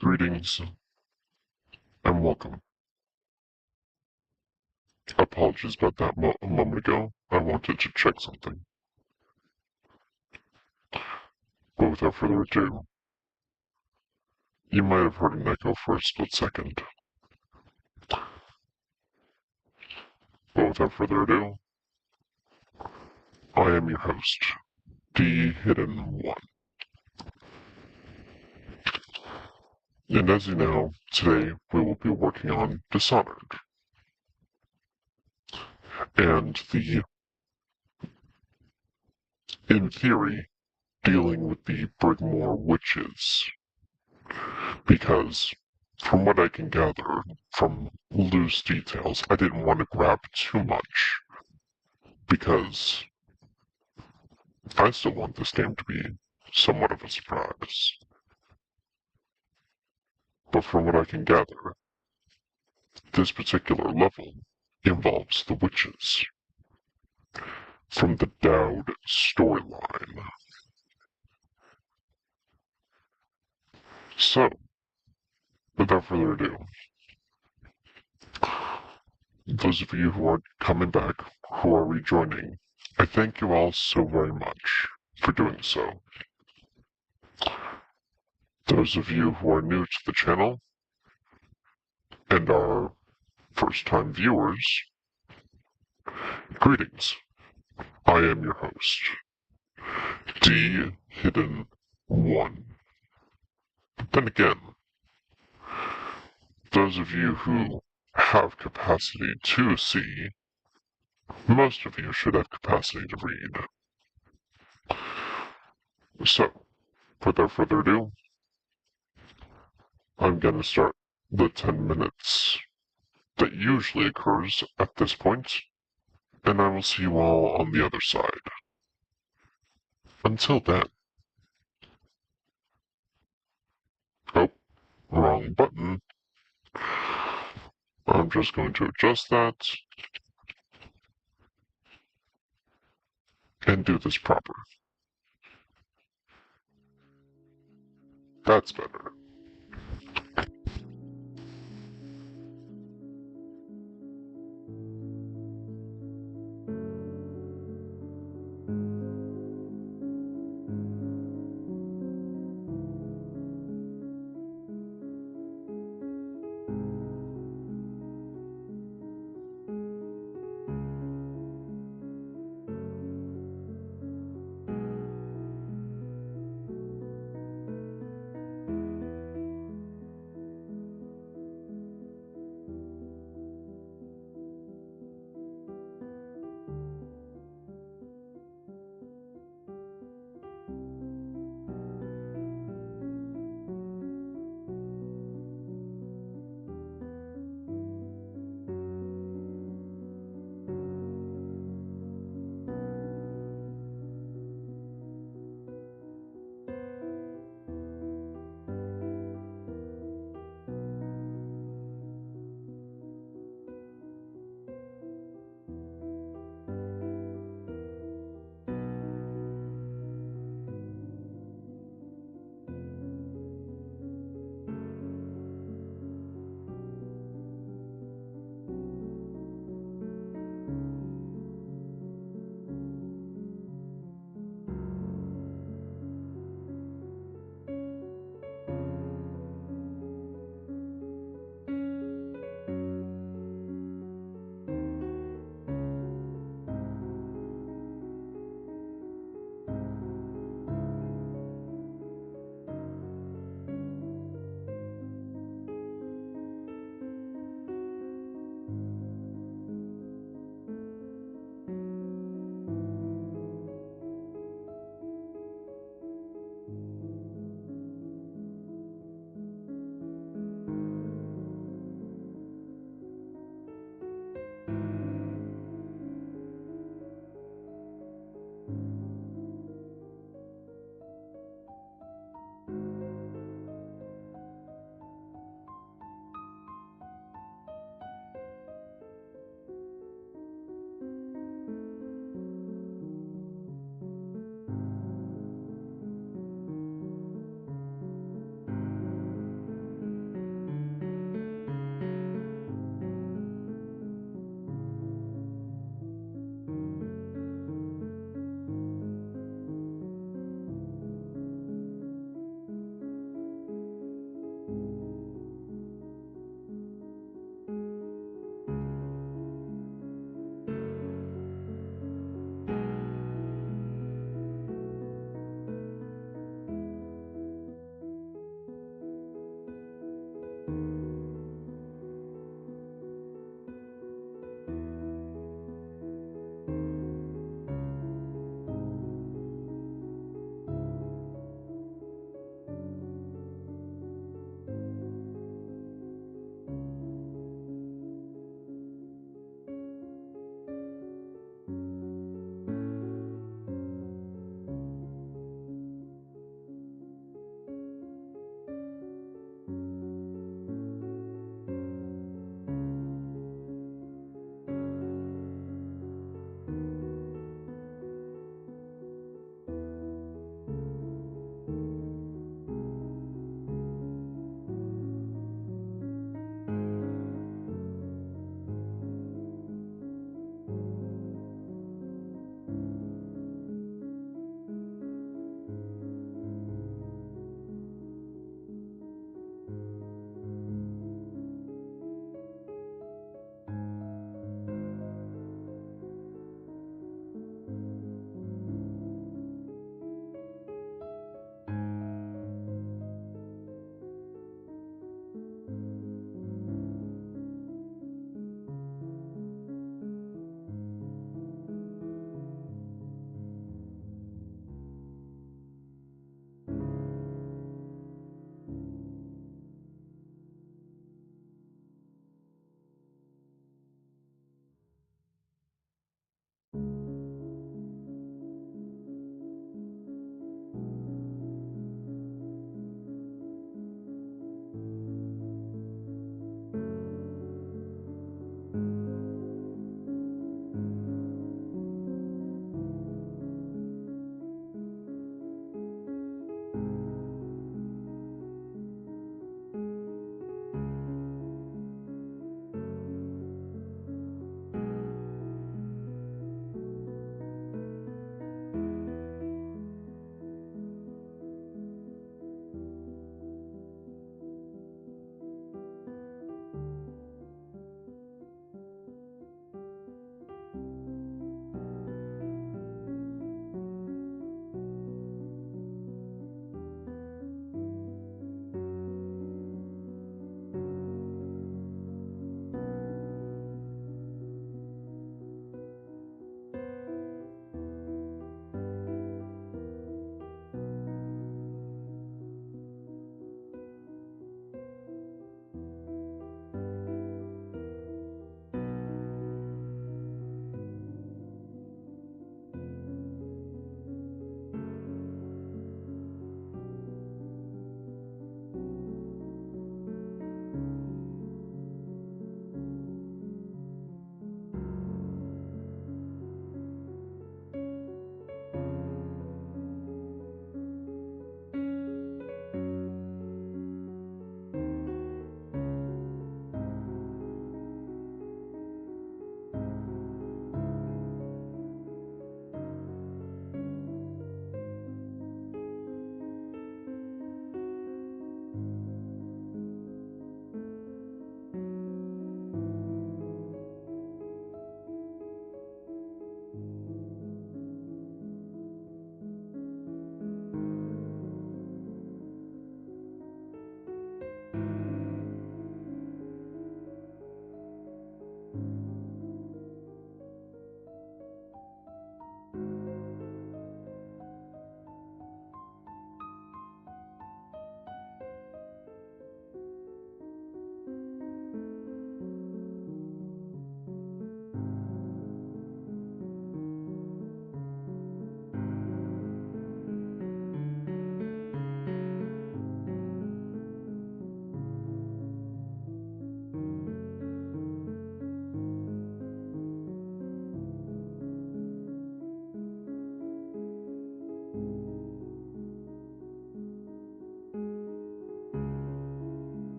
Greetings and welcome. Apologies about that a moment ago. I wanted to check something. But without further ado, you might have heard an echo for a split second. But without further ado, I am your host, the Hidden One. And as you know, today we will be working on Dishonored. And in theory, dealing with the Brigmore witches. Because, from what I can gather from loose details, I didn't want to grab too much. Because I still want this game to be somewhat of a surprise. But from what I can gather, this particular level involves the witches from the Dowd storyline. So, without further ado, those of you who are coming back, who are rejoining, I thank you all so very much for doing so. Those of you who are new to the channel and are first-time viewers, greetings. I am your host, the Hidden One. Then again, those of you who have capacity to see, most of you should have capacity to read. So, without further ado, I'm gonna start the 10 minutes that usually occurs at this point, and I will see you all on the other side. Until then. Oh, wrong button. I'm just going to adjust that and do this proper. That's better.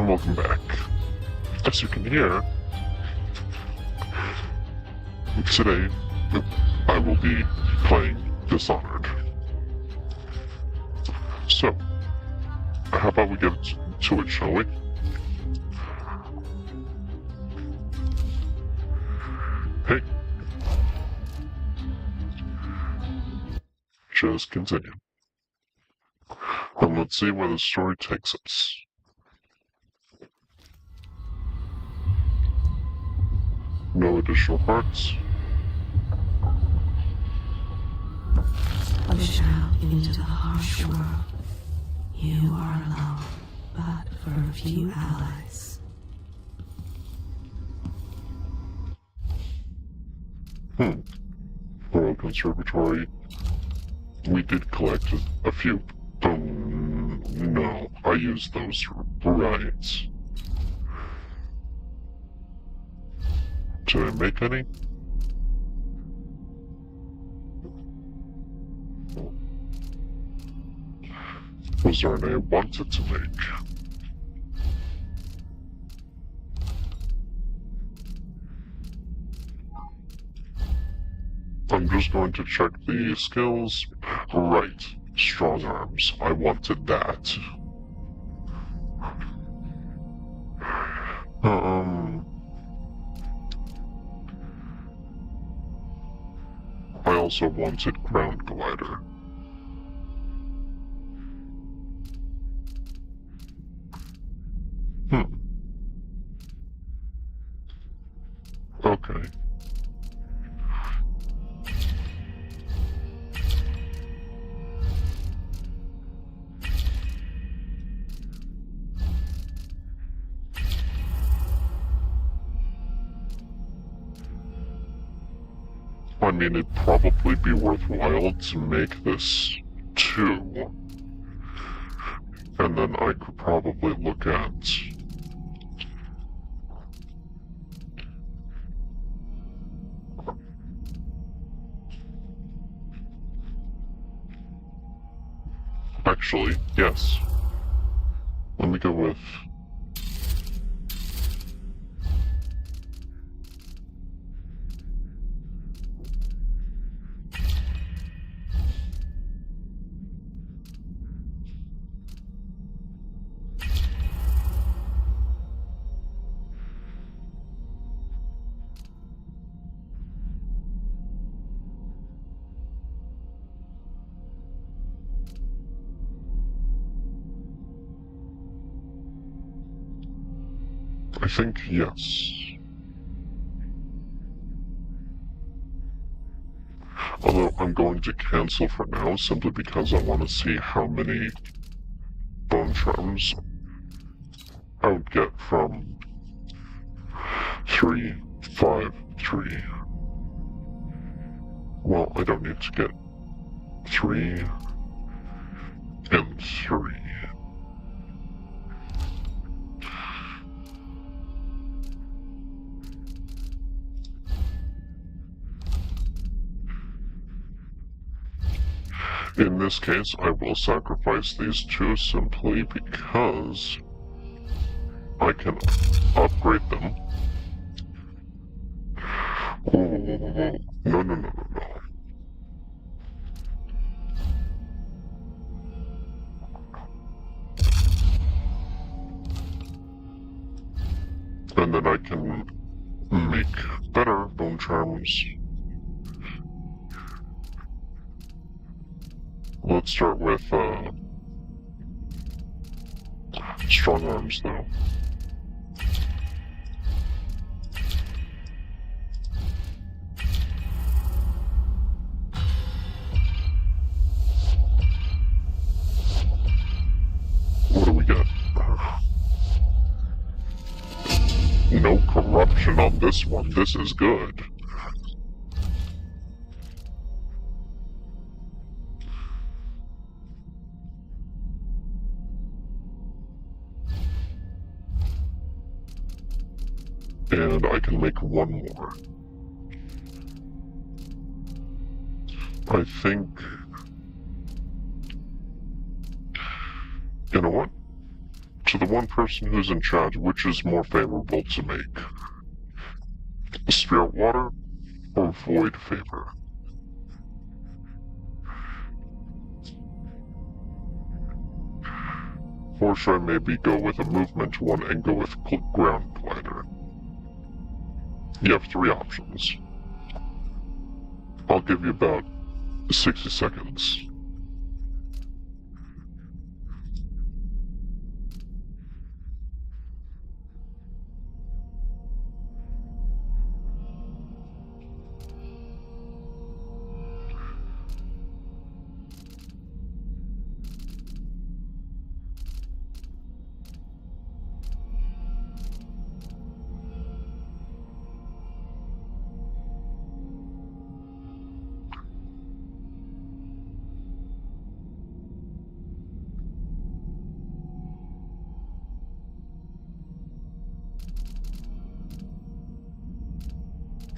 and welcome back. As you can hear, today I will be playing Dishonored. So, how about we get to it, shall we? Hey. Just continue. And let's see where the story takes us. No additional parts. Push out into the harsh world. You are alone, but for a few allies. Royal Conservatory. We did collect a few. No, I used those rights. Did I make any? Was there any I wanted to make? I'm just going to check the skills. Right. Strong arms. I wanted that. I also wanted ground glider. Okay. I mean, it'd probably be worthwhile to make this 2. And then I could probably look at... Actually, yes. Let me go with... I think yes. Although I'm going to cancel for now simply because I want to see how many bone charms I would get from 3, 5, 3. Well, I don't need to get 3 and 3. In this case, I will sacrifice these 2 simply because I can upgrade them. Oh, no. And then I can make better bone charms. Let's start with, strong arms, though. What do we get? No corruption on this one. This is good. And I can make 1 more. I think... You know what? To the one person who's in charge, which is more favorable to make? Spirit water or void favor? Or should I maybe go with a movement one and go with ground glider? You have 3 options. I'll give you about 60 seconds.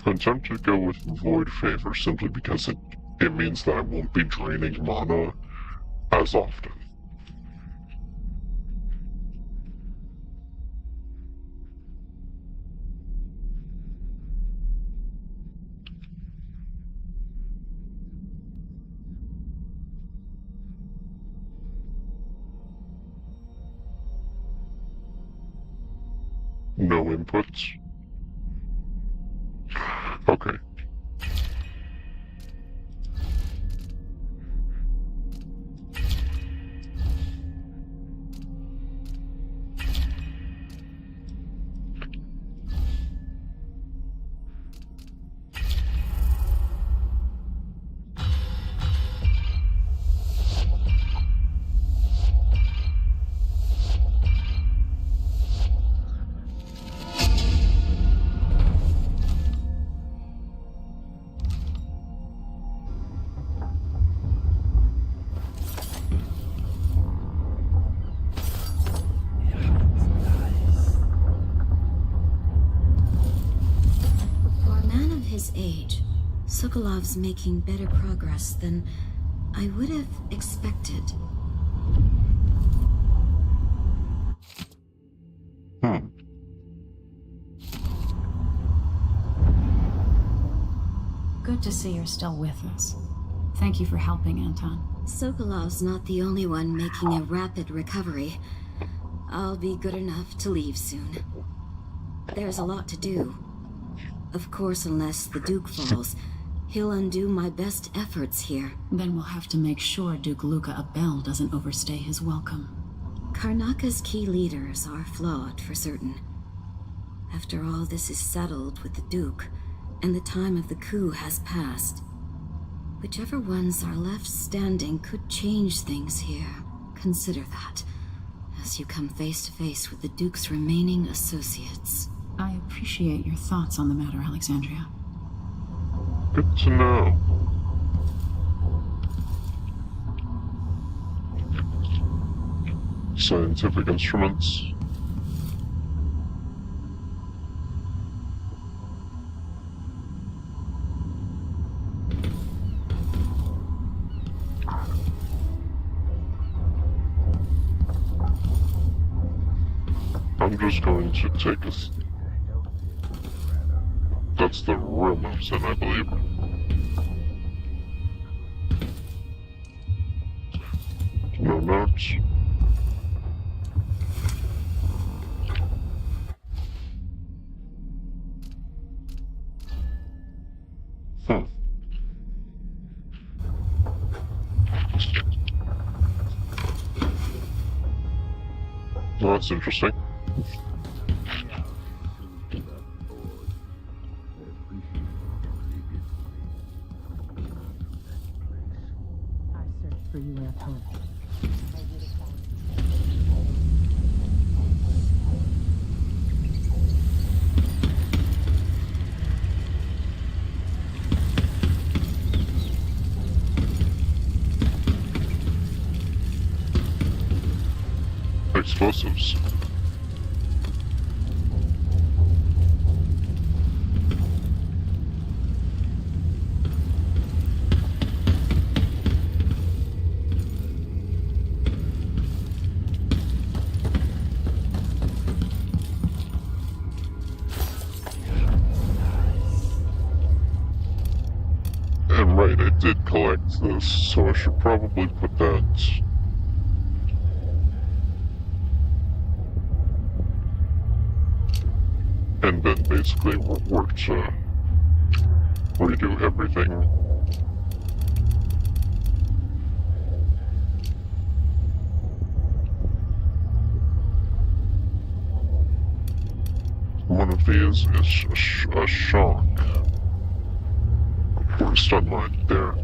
I'm tempted to go with Void Favor simply because it means that I won't be draining mana as often. No inputs? Okay. Age, Sokolov's making better progress than I would have expected. Good to see you're still with us. Thank you for helping, Anton. Sokolov's not the only one making a rapid recovery. I'll be good enough to leave soon. There's a lot to do. Of course, unless the Duke falls, he'll undo my best efforts here. Then we'll have to make sure Duke Luca Abel doesn't overstay his welcome. Karnaka's key leaders are flawed, for certain. After all this is settled with the Duke, and the time of the coup has passed, whichever ones are left standing could change things here. Consider that, as you come face to face with the Duke's remaining associates. I appreciate your thoughts on the matter, Alexandria. Good to know. Scientific instruments. I'm just going to take a... That's the real medicine, I believe. No notes. Well, that's interesting. For you, Anton. Explosives. And right, I did collect this, so I should probably put that... And then basically work to redo everything. One of these is a shock. Or a stun line there.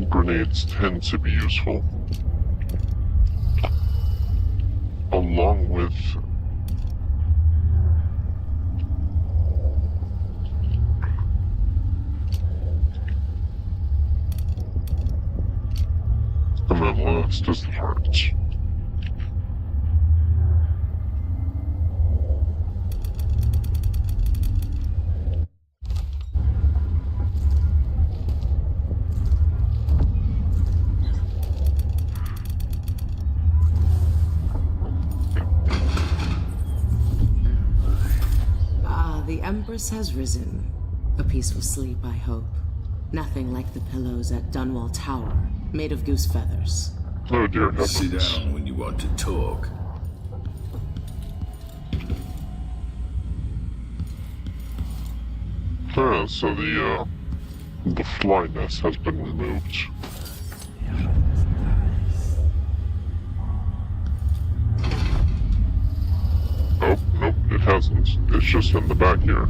Grenades tend to be useful. Along with and then last is the hearts. The Empress has risen. A peaceful sleep, I hope. Nothing like the pillows at Dunwall Tower, made of goose feathers. Oh dear heavens. Sit down when you want to talk. So the fly nest has been removed. Oh, nope, it hasn't. It's just in the back here.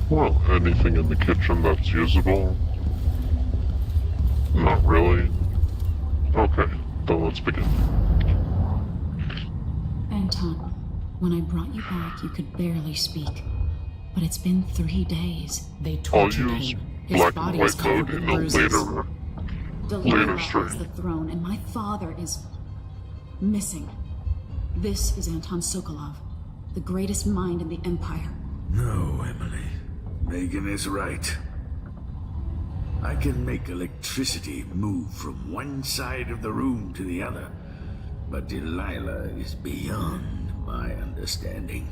Well, anything in the kitchen that's usable? Not really. Okay, then let's begin. Anton, when I brought you back, you could barely speak. But it's been 3 days. They I'll tortured use him. His black and body is white covered mode with in a bruises. later Delilah stream. has the throne, and my father is missing. This is Anton Sokolov, the greatest mind in the Empire. No, Emily. Megan is right. I can make electricity move from one side of the room to the other, but Delilah is beyond my understanding.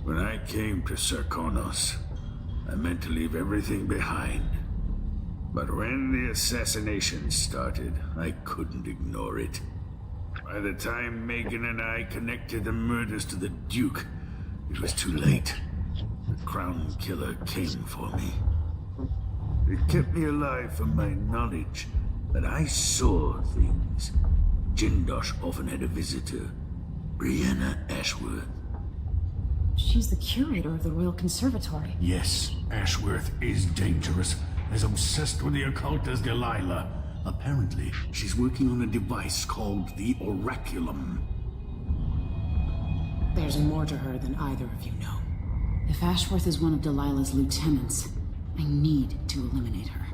When I came to Sarkonos, I meant to leave everything behind. But when the assassination started, I couldn't ignore it. By the time Megan and I connected the murders to the Duke, it was too late. The Crown Killer came for me. It kept me alive from my knowledge that I saw things. Jindosh often had a visitor, Brianna Ashworth. She's the curator of the Royal Conservatory. Yes, Ashworth is dangerous, as obsessed with the occult as Delilah. Apparently, She's working on a device called the Oraculum. There's more to her than either of you know. If Ashworth is one of Delilah's lieutenants, I need to eliminate her.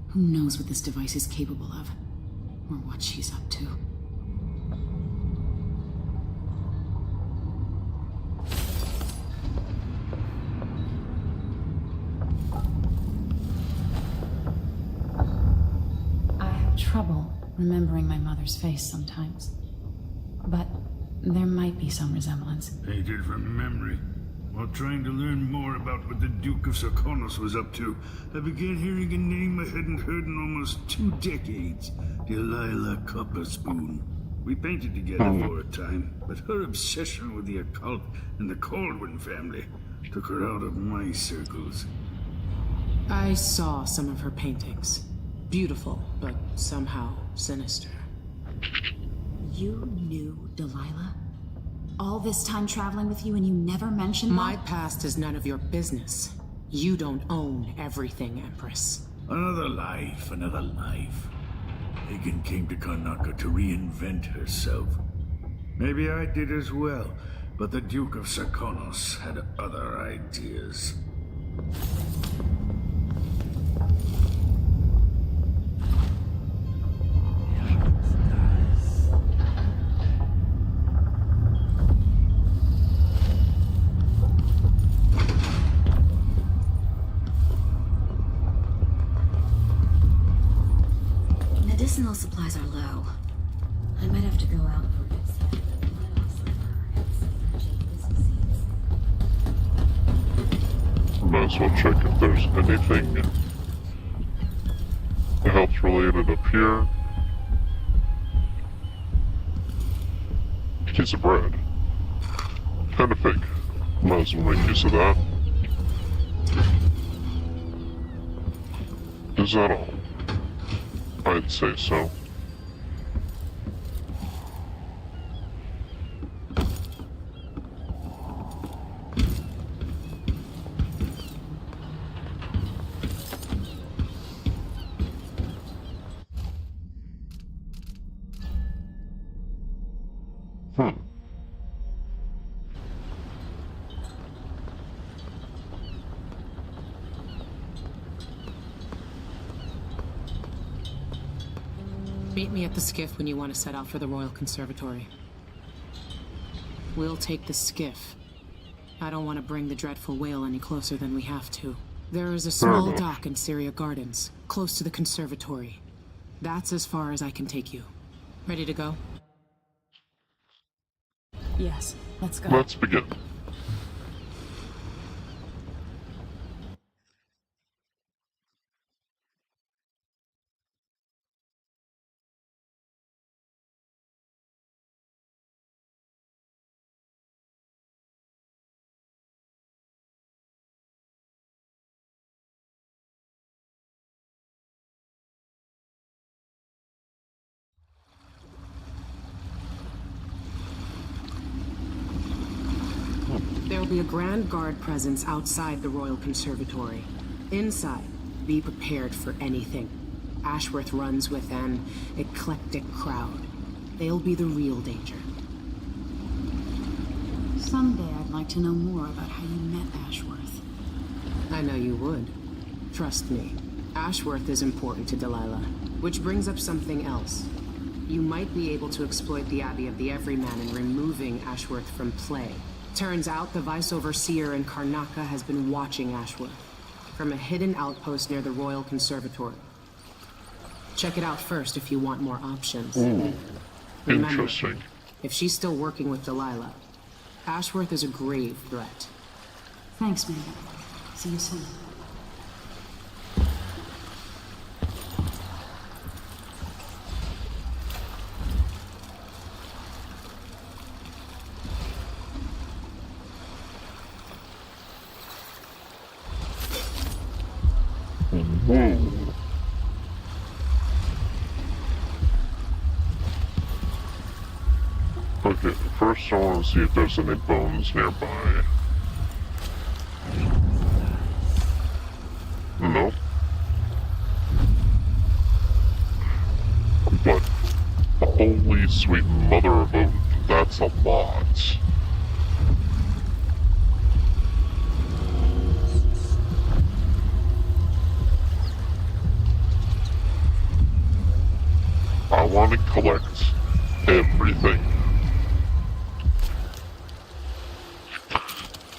Who knows what this device is capable of, or what she's up to. I have trouble remembering my mother's face sometimes, but there might be some resemblance. Painted from memory. While trying to learn more about what the Duke of Sarkonos was up to, I began hearing a name I hadn't heard in almost 2 decades. Delilah Copperspoon. We painted together for a time, but her obsession with the occult and the Caldwin family took her out of my circles. I saw some of her paintings. Beautiful, but somehow sinister. You knew Delilah? All this time traveling with you and you never mentioned My that? past is none of your business. You don't own everything, Empress. Another life, another life. Hagen came to Karnaca to reinvent herself. Maybe I did as well, but the Duke of Sarkonos had other ideas. Medicinal supplies are low. I might have to go out for a bit. Might as well check if there's anything health related up here. Piece of bread. Kind of fake. Might as well make use of that. Is that all? I'd say so. Meet me at the skiff when you want to set out for the Royal Conservatory. We'll take the skiff. I don't want to bring the dreadful whale any closer than we have to. There is a small dock in Cyria Gardens, close to the conservatory. That's as far as I can take you. Ready to go? Yes, let's go. Let's begin. There will be a Grand Guard presence outside the Royal Conservatory. Inside, be prepared for anything. Ashworth runs with an eclectic crowd. They'll be the real danger. Someday I'd like to know more about how you met Ashworth. I know you would. Trust me. Ashworth is important to Delilah. Which brings up something else. You might be able to exploit the Abbey of the Everyman in removing Ashworth from play. Turns out the Vice Overseer in Karnaca has been watching Ashworth from a hidden outpost near the Royal Conservatory. Check it out first if you want more options. Remember, Interesting. if she's still working with Delilah, Ashworth is a grave threat. Thanks, man. See you soon. Whoa. Okay, first I want to see if there's any bones nearby. No. But, holy sweet mother of a... that's a lot. I want to collect everything.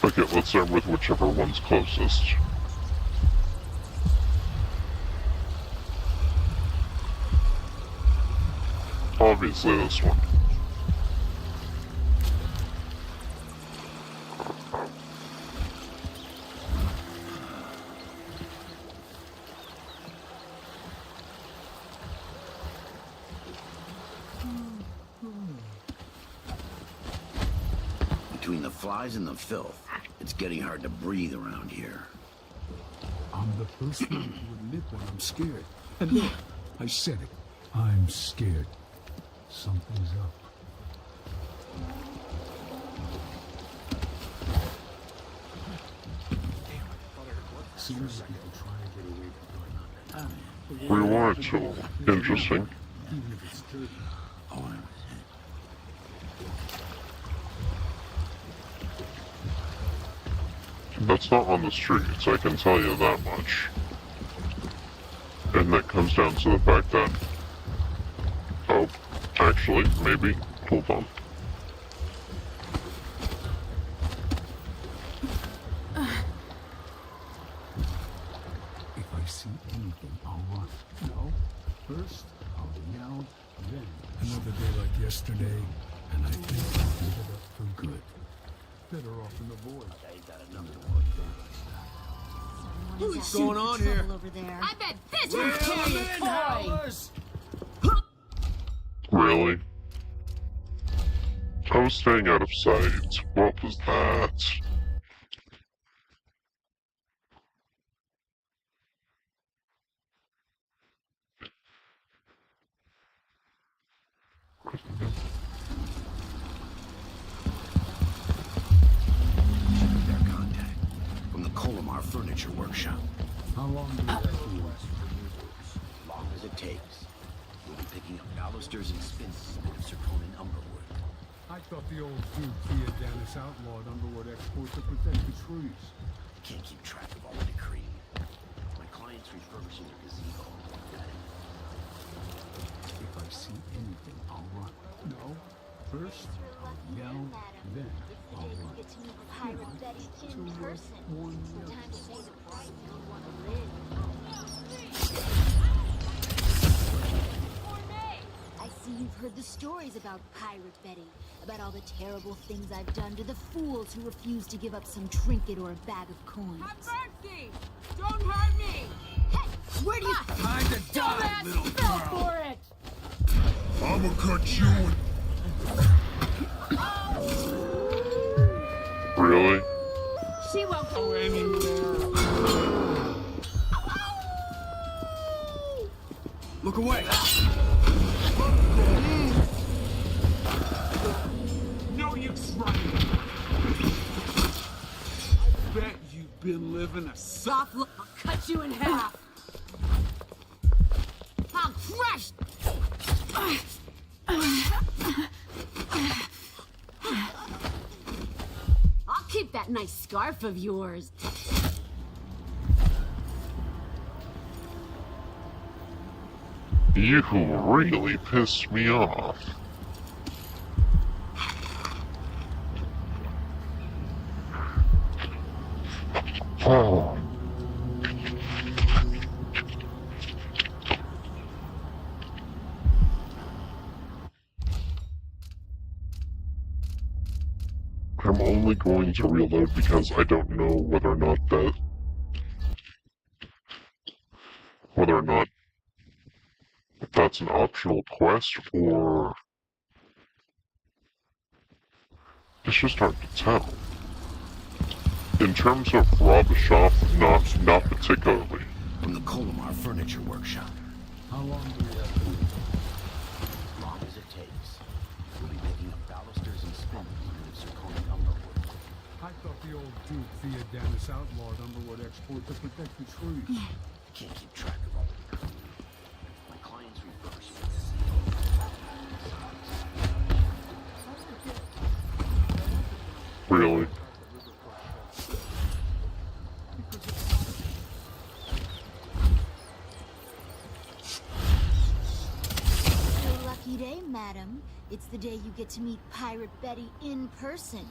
Okay, let's start with whichever one's closest. Obviously this one. Between the flies and the filth, it's getting hard to breathe around here. I'm the first one to admit when I'm scared. And look, I said it. I'm scared. Something's up. Seems like people trying to get away from Karnaca. Rewind tool. Interesting. Even if it's dirty. That's not on the streets, I can tell you that much. And that comes down to the fact that... Oh, actually, maybe. Hold on. If I see anything, I'll run. No. First, I'll yell, then. Another day like yesterday, and I think I'll give it up for good. Better off in the void. What's going on here? Over there? I bet this one's carrying toy! Really? I was staying out of sight. What was that? Their contact. From the Colomar Furniture Workshop. How long do we have to wait? As long as it takes. We'll be picking up balusters and spins instead of zirconia and umberwood. I thought the old Duke Theodanis outlawed Underwood export to protect the trees. Can't keep track of all the decree. My client's refurbishing their gazebo. If I see anything, I'll run. No. First, I'll yell, then I'll run. Get to meet Pirate Betty in person. One Time to pay the price if you want to live. I see you've heard the stories about Pirate Betty, about all the terrible things I've done to the fools who refuse to give up some trinket or a bag of coins. Have mercy! Don't hurt me! Hey, where do you... Time to die, little Fell girl! for it! I'ma cut you in. Really? She won't go anywhere. Look away! No use running. Bet you've been living a Soft look, I'll cut you in half. I'll crush. I'll keep that nice scarf of yours. You really pissed me off. Oh. I'm only going to reload because I don't know whether or not that's an optional quest or it's just hard to tell. In terms of rob a shop, not particularly. From the Colomar Furniture Workshop. How long do we have to wait? As long as it takes. We'll be picking up balusters and spins instead of zirconia and umberwood. I thought the old Duke Theodanis outlawed Underwood export to protect the trees. Can't keep track of all the decree. My client's refurbishing their gazebo. Really. Your lucky day, madam. It's the day you get to meet Pirate Betty in person.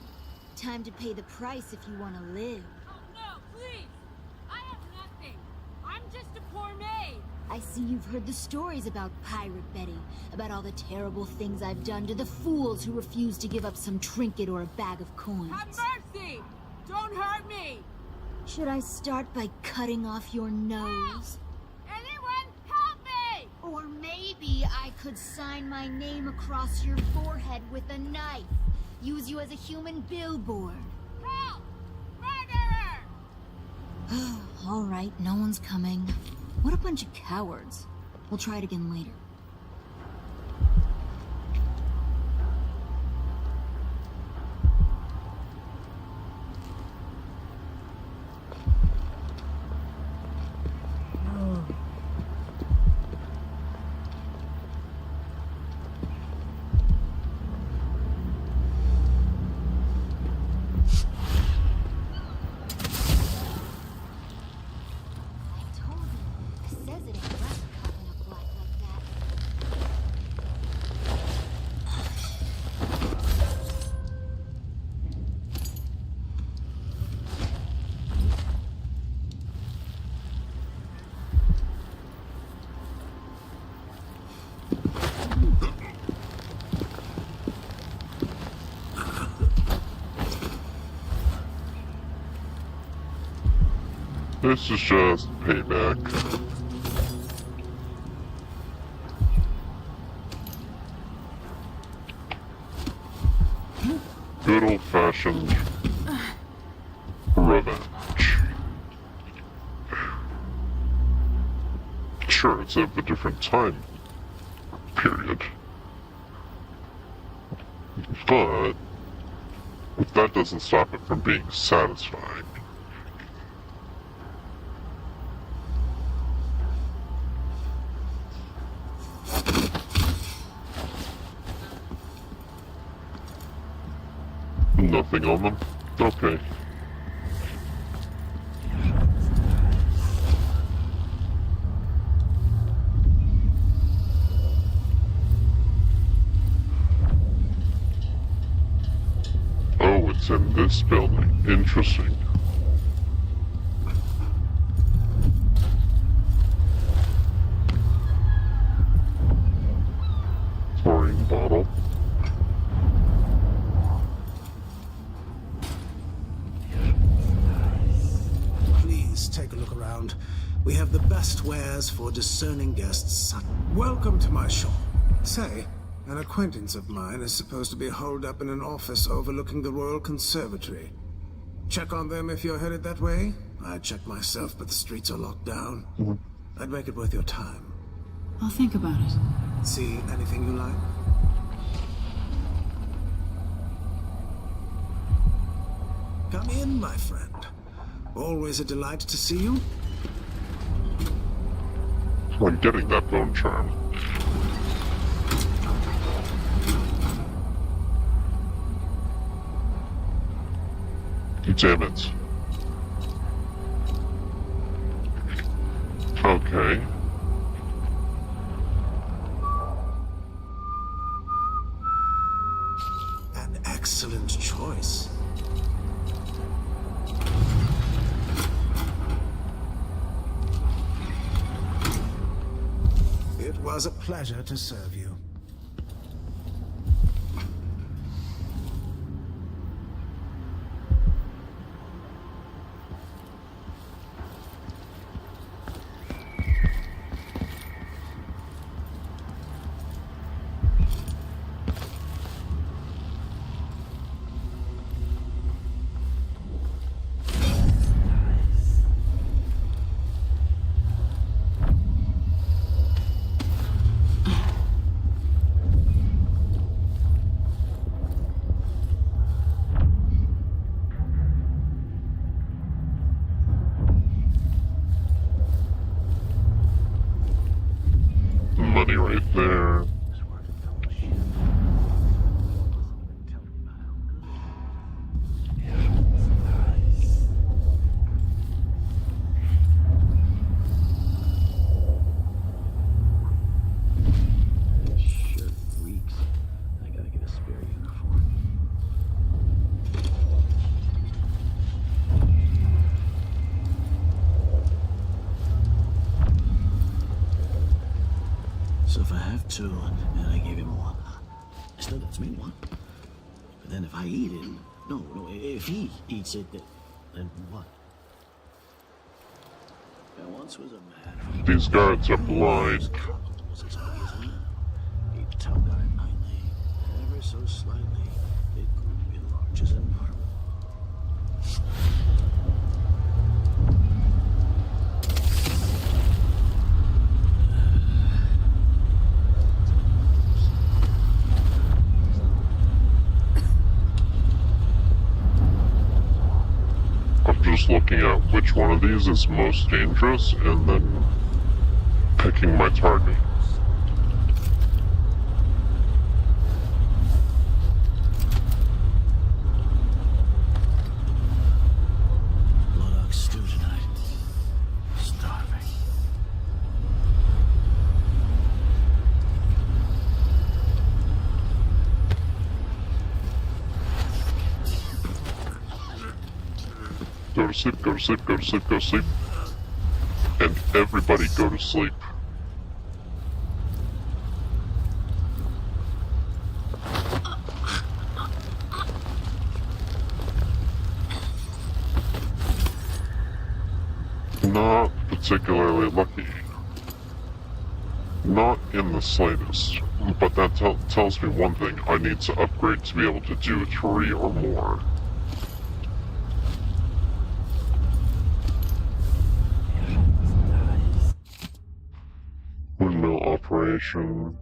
Time to pay the price if you want to live. Oh no, please! I have nothing. I'm just a poor maid. I see you've heard the stories about Pirate Betty, about all the terrible things I've done to the fools who refuse to give up some trinket or a bag of coins. Have mercy! Don't hurt me! Should I start by cutting off your nose? Anyone, help me! Or maybe I could sign my name across your forehead with a knife. Use you as a human billboard. Help! Murderer! All right, no one's coming. What a bunch of cowards. We'll try it again later. president rush cutting up black like that. This is just payback. Good old-fashioned revenge. Sure, it's of a different time period. But that doesn't stop it from being satisfying. Nothing on them? Okay. Oh, it's in this building. Interesting. Chlorine bottle. Please take a look around. We have the best wares for discerning guests. Welcome to my shop. Say, an acquaintance of mine is supposed to be holed up in an office overlooking the Royal Conservatory. Check on them if you're headed that way. I checked myself, but the streets are locked down. I'd make it worth your time. I'll think about it. See anything you like? Come in, my friend. Always a delight to see you. I'm getting that bone charm. Damn it. Okay. An excellent choice. It was a pleasure to serve you. Money right there. Shirt reeks. I gotta get a spare uniform. So if I have two, and I gave him one, still that's me one. But then if I eat it, no, if he eats it, then what? There once was a man. These guards are blind. Was as big as a man. He tugged on it nightly, ever so slightly. It grew to be large as an arm. I'm just looking at which one of these is most dangerous and then picking my target. Blood ox stew tonight. Starving. to sleep, go to sleep, go to sleep, go to sleep. And everybody go to sleep. Not particularly lucky. Not in the slightest. But that tells me one thing. I need to upgrade to be able to do 3 or more. Windmill operation.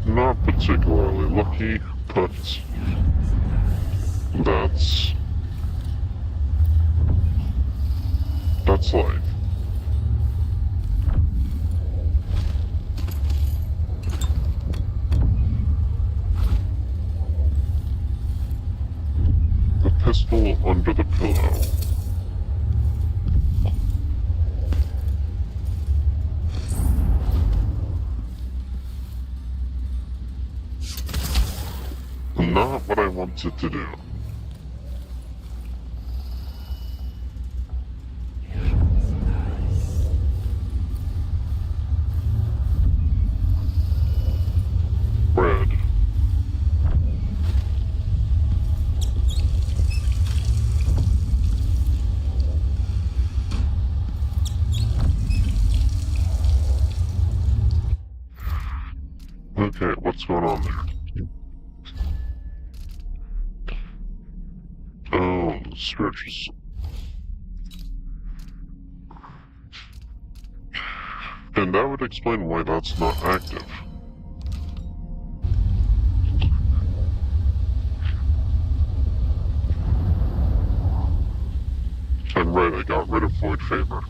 Not particularly lucky, but that's life. The pistol under the pillow. Not what I wanted to do. Bread. Okay, what's going on there? Oh, spiritual. And that would explain why that's not active. And right, I got rid of Void Favor.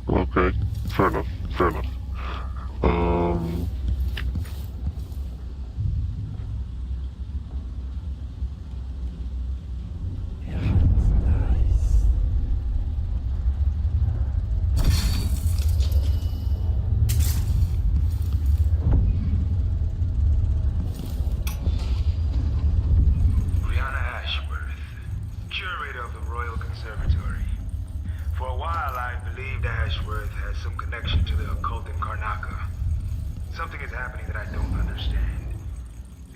Okay, fair enough, fair enough. Something is happening that I don't understand.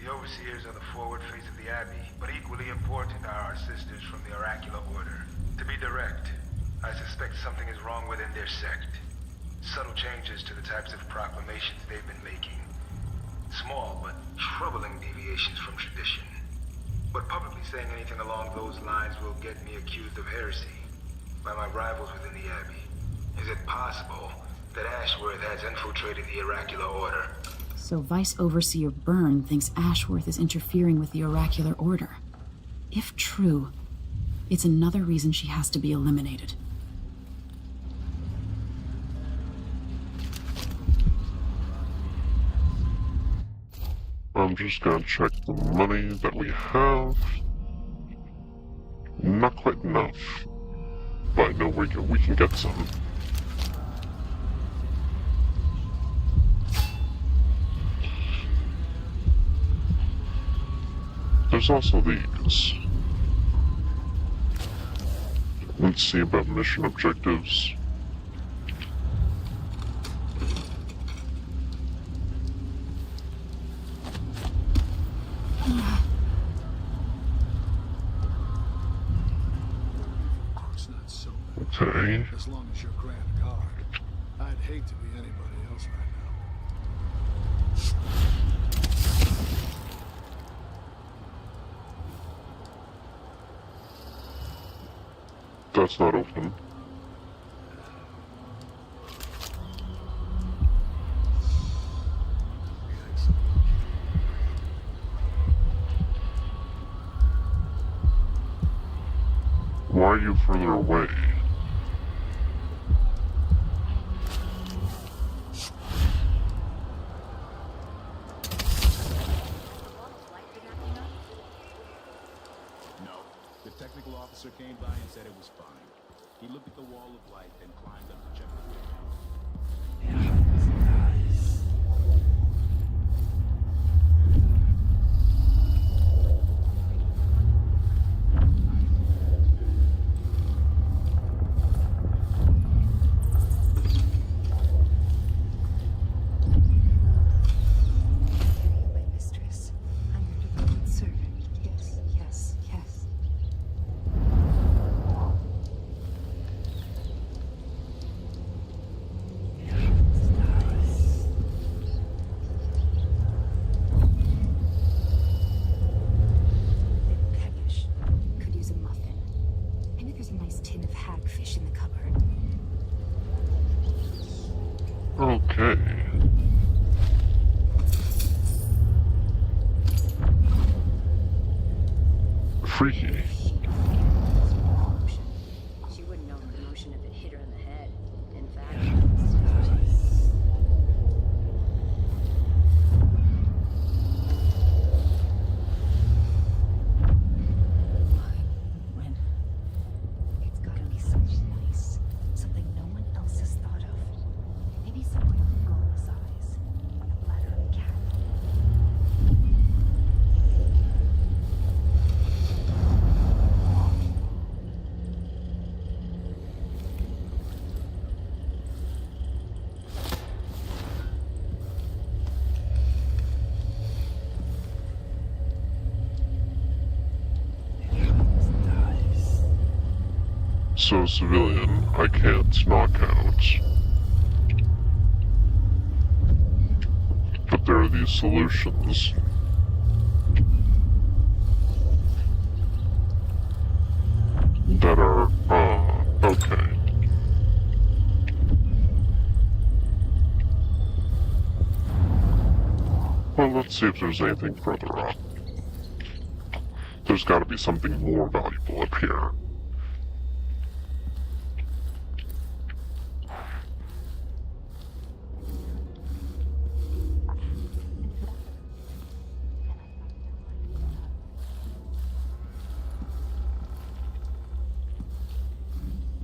The overseers are the forward face of the Abbey, but equally important are our sisters from the Oracular Order. To be direct, I suspect something is wrong within their sect. Subtle changes to the types of proclamations they've been making. Small but troubling deviations from tradition. But publicly saying anything along those lines will get me accused of heresy by my rivals within the Abbey. Is it possible that Ashworth has infiltrated the Oracular Order? So Vice Overseer Byrne thinks Ashworth is interfering with the Oracular Order. If true, it's another reason she has to be eliminated. I'm just gonna check the money that we have. Not quite enough, but I know we can get some. There's also these. Let's see about mission objectives. Okay. As long as you're Grand Guard. I'd hate to be anybody else right now. That's not open. Why are you further away? No. The technical officer came by and said it was fine. He looked at the wall of light, then climbed up to check the window. My mistress. I'm your devoted servant. Yes, yes, yes. Bit peckish. Could use a muffin. Maybe there's a nice tin of hagfish in the cupboard. Okay. Freaky. She wouldn't know the emotion if it hit her in the head. In fact, when it's gotta be something nice, something no one else has thought of. Maybe someone full size, or the bladder of a cat. So civilian, I can't knock out. But there are these solutions. That are, okay. Well, let's see if there's anything further up. There's gotta be something more valuable up here.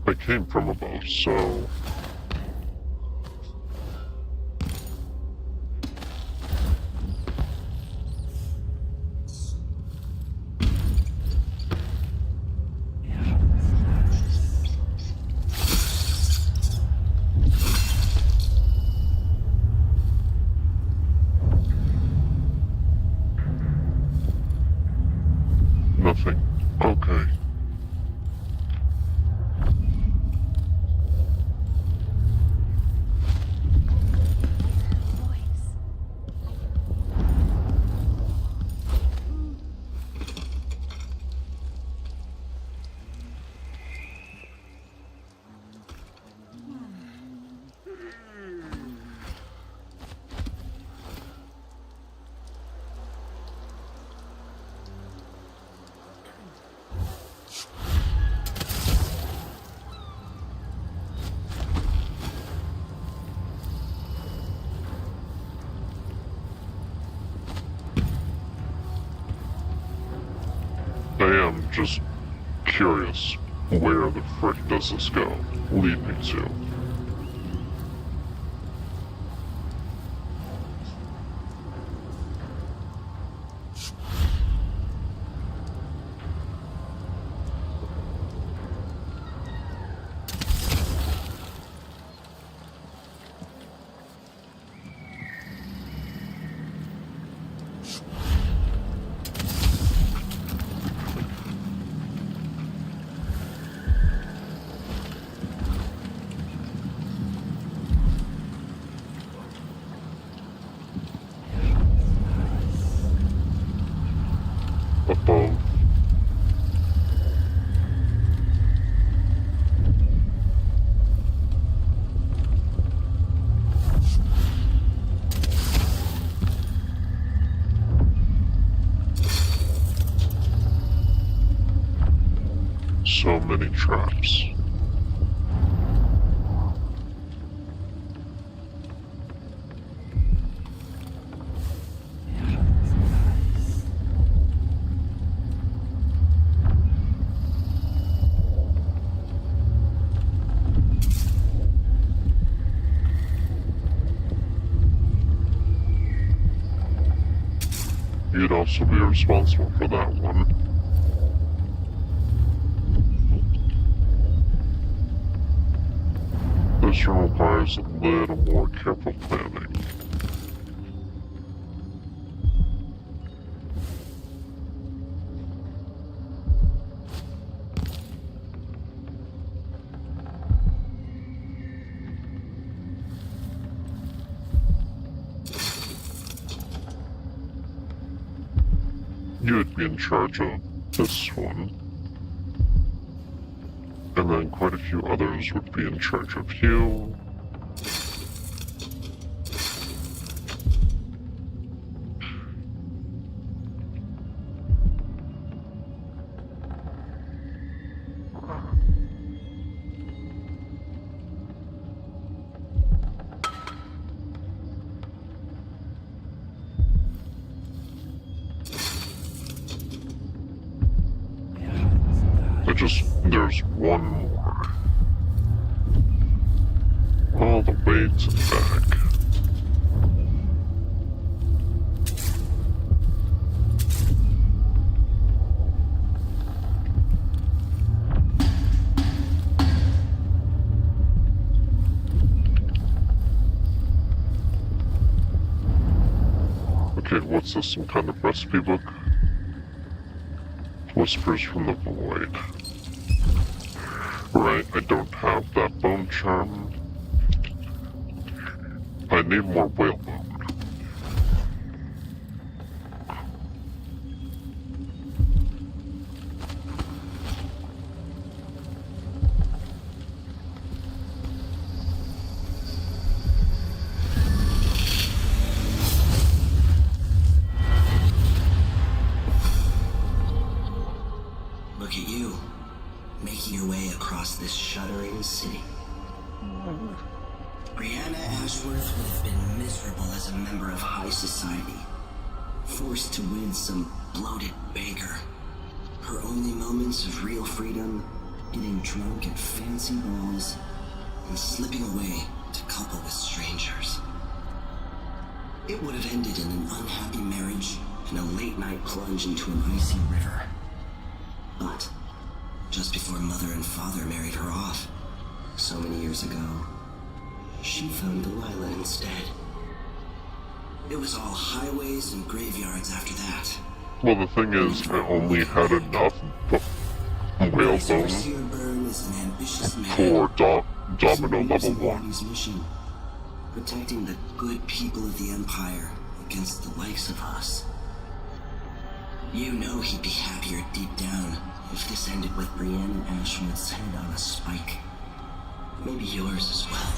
I came from above, so... Nothing. Okay. I am just curious, where the frick does this go? Lead me to. many traps. You'd also be responsible for that one. This one requires a little more careful planning. You would be in charge of this one. And then quite a few others would be in charge of you. There's one more. All the way to the back. Okay, what's this, some kind of recipe book? Whispers from the Void. Right, I don't have that bone charm. I need more whalebone. Look at you, making your way across this shuddering city. Brianna Ashworth would have been miserable as a member of high society, forced to win some bloated beggar. Her only moments of real freedom, getting drunk at fancy balls, and slipping away to couple with strangers. It would have ended in an unhappy marriage and a late-night plunge into an icy river. But just before Mother and Father married her off, so many years ago, she found Delilah instead. It was all highways and graveyards after that. Well, the thing is, I only had enough whalebone for Domino level 1. Mission, protecting the good people of the Empire against the likes of us. You know he'd be happier deep down if this ended with Brianna Ashworth's head on a spike. Maybe yours as well.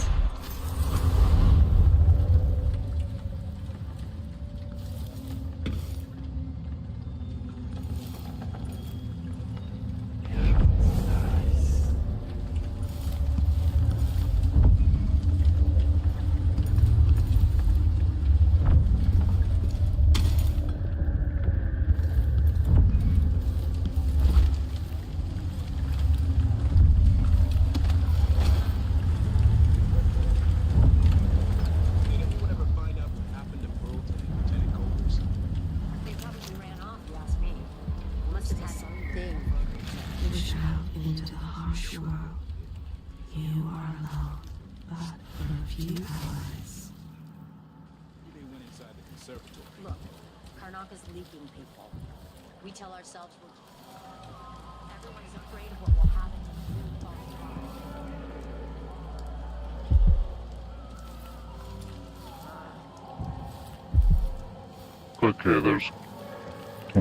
Leaking people. We tell ourselves everyone is afraid of what will happen to Okay,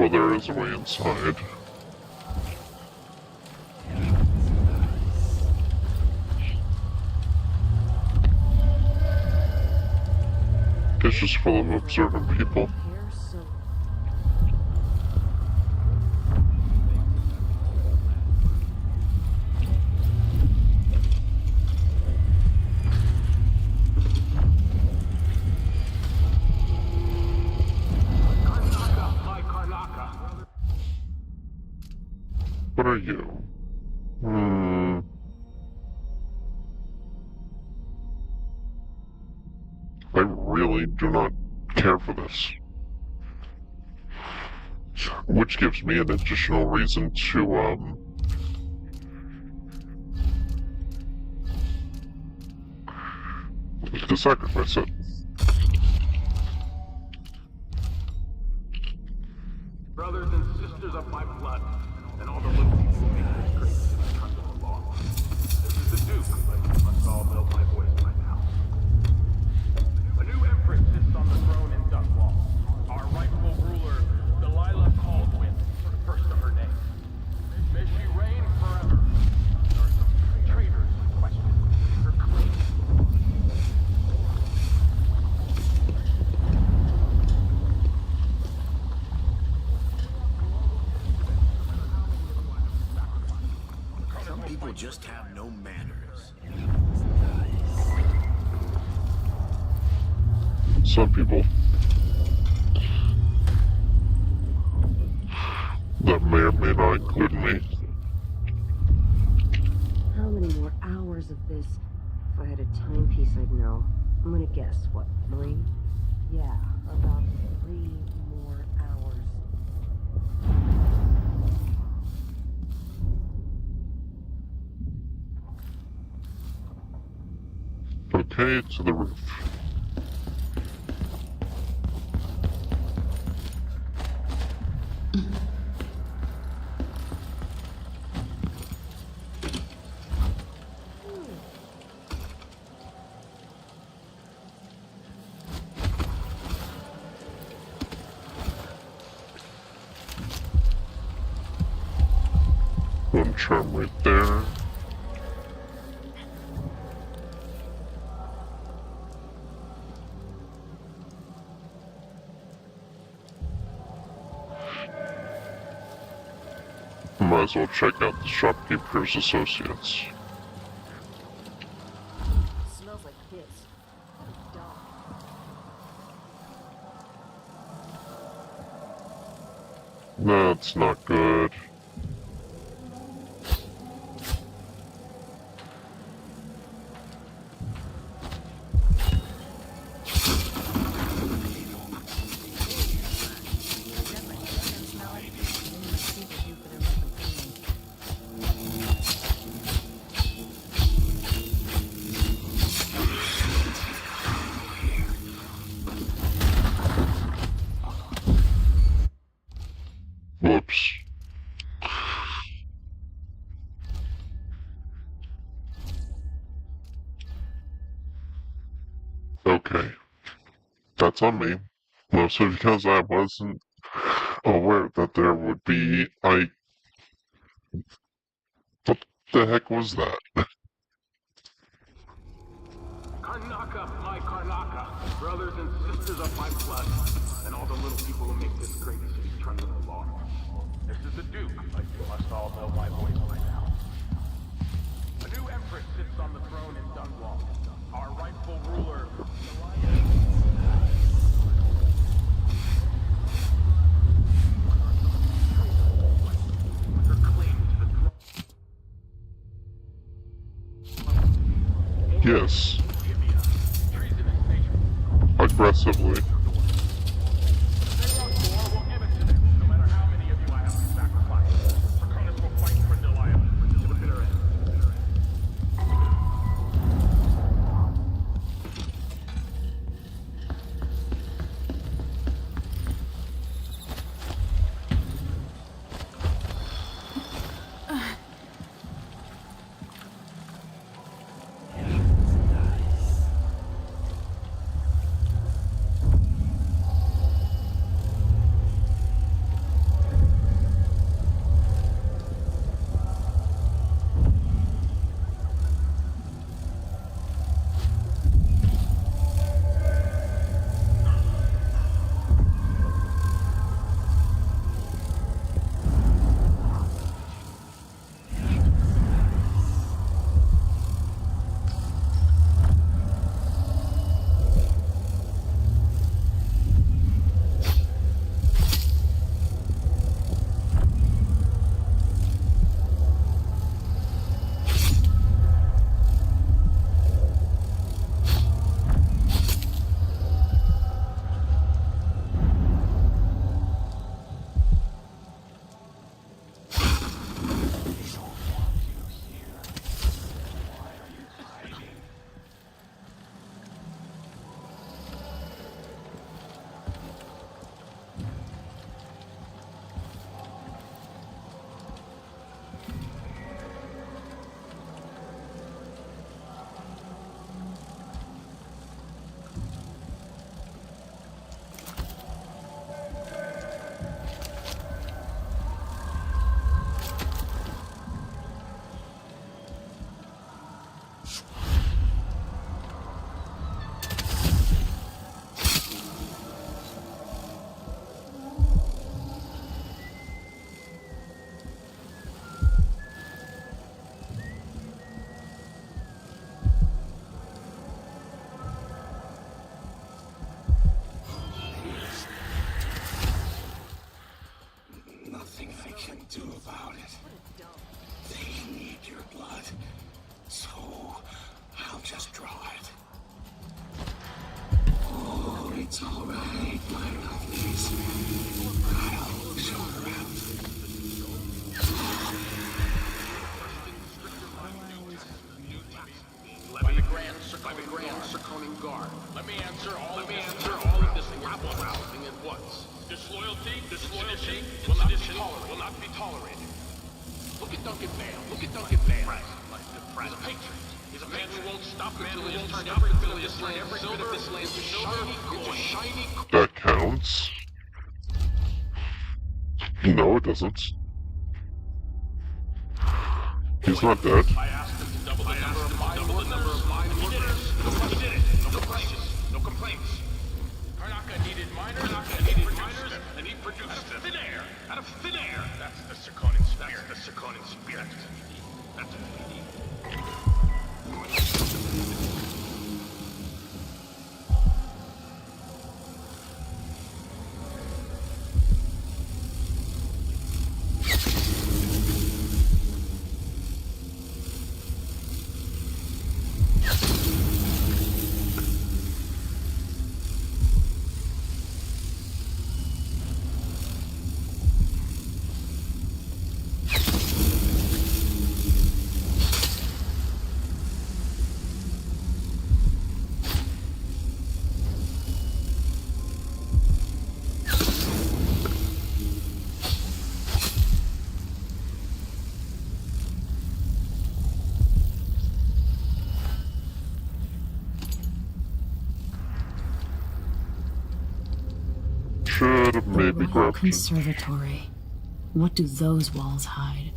there is a way inside. It's just full of observant people. What are you? I really do not care for this. Which gives me an additional reason to, sacrifice it. Brothers and sisters of my blood, and all the little people who make this great city trundle along. This is the Duke, but you must all know my voice by now. A new empress sits on the throne in Dunwall. Our rightful ruler, Delilah Caldwin, for the first of her name. May she reign forever. There are some traitors who question her claim. Some people just have no manners. Some people that may or may not include me. How many more hours of this? If I had a timepiece, I'd know. I'm gonna guess, what, 3? Yeah, about 3 more hours. Okay, to the roof. One charm right there. Might as well check out the shopkeeper's associates. Smells like piss. Dog. That's not good. Whoops. Okay. That's on me. Mostly because I wasn't aware that there would be, what the heck was that? Karnaka, my Karnaka, brothers and sisters of my blood, and all the little people who make this great city trundle along. This is the Duke, but you must all know my voice by now. A new empress sits on the throne in Dunwall. Our rightful ruler, Yes. Aggressively. once. Disloyalty will not be tolerated. Look at Duncan Bale. Right. He's a patriot. He's a man who won't stop until he has turned every bit of this land to shiny coin. That counts. No, it doesn't. He's not dead. I asked him to double the number of mine workers. He did it. No complaints. Karnaka needed miners, and he produced them. Out of thin air. That's the Serkonan spirit. That's what we need. Should have maybe Royal grabbed him. Conservatory. What do those walls hide?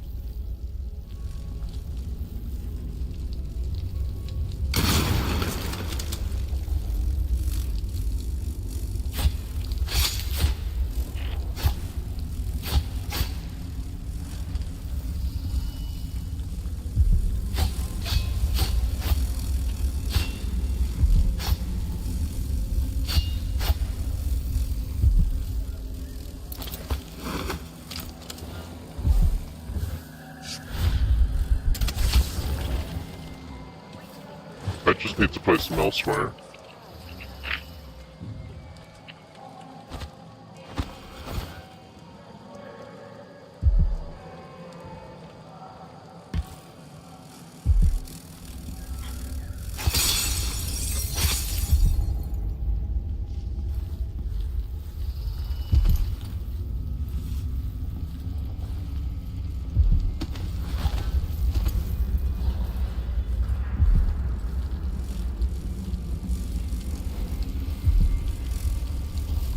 I just need to place them elsewhere.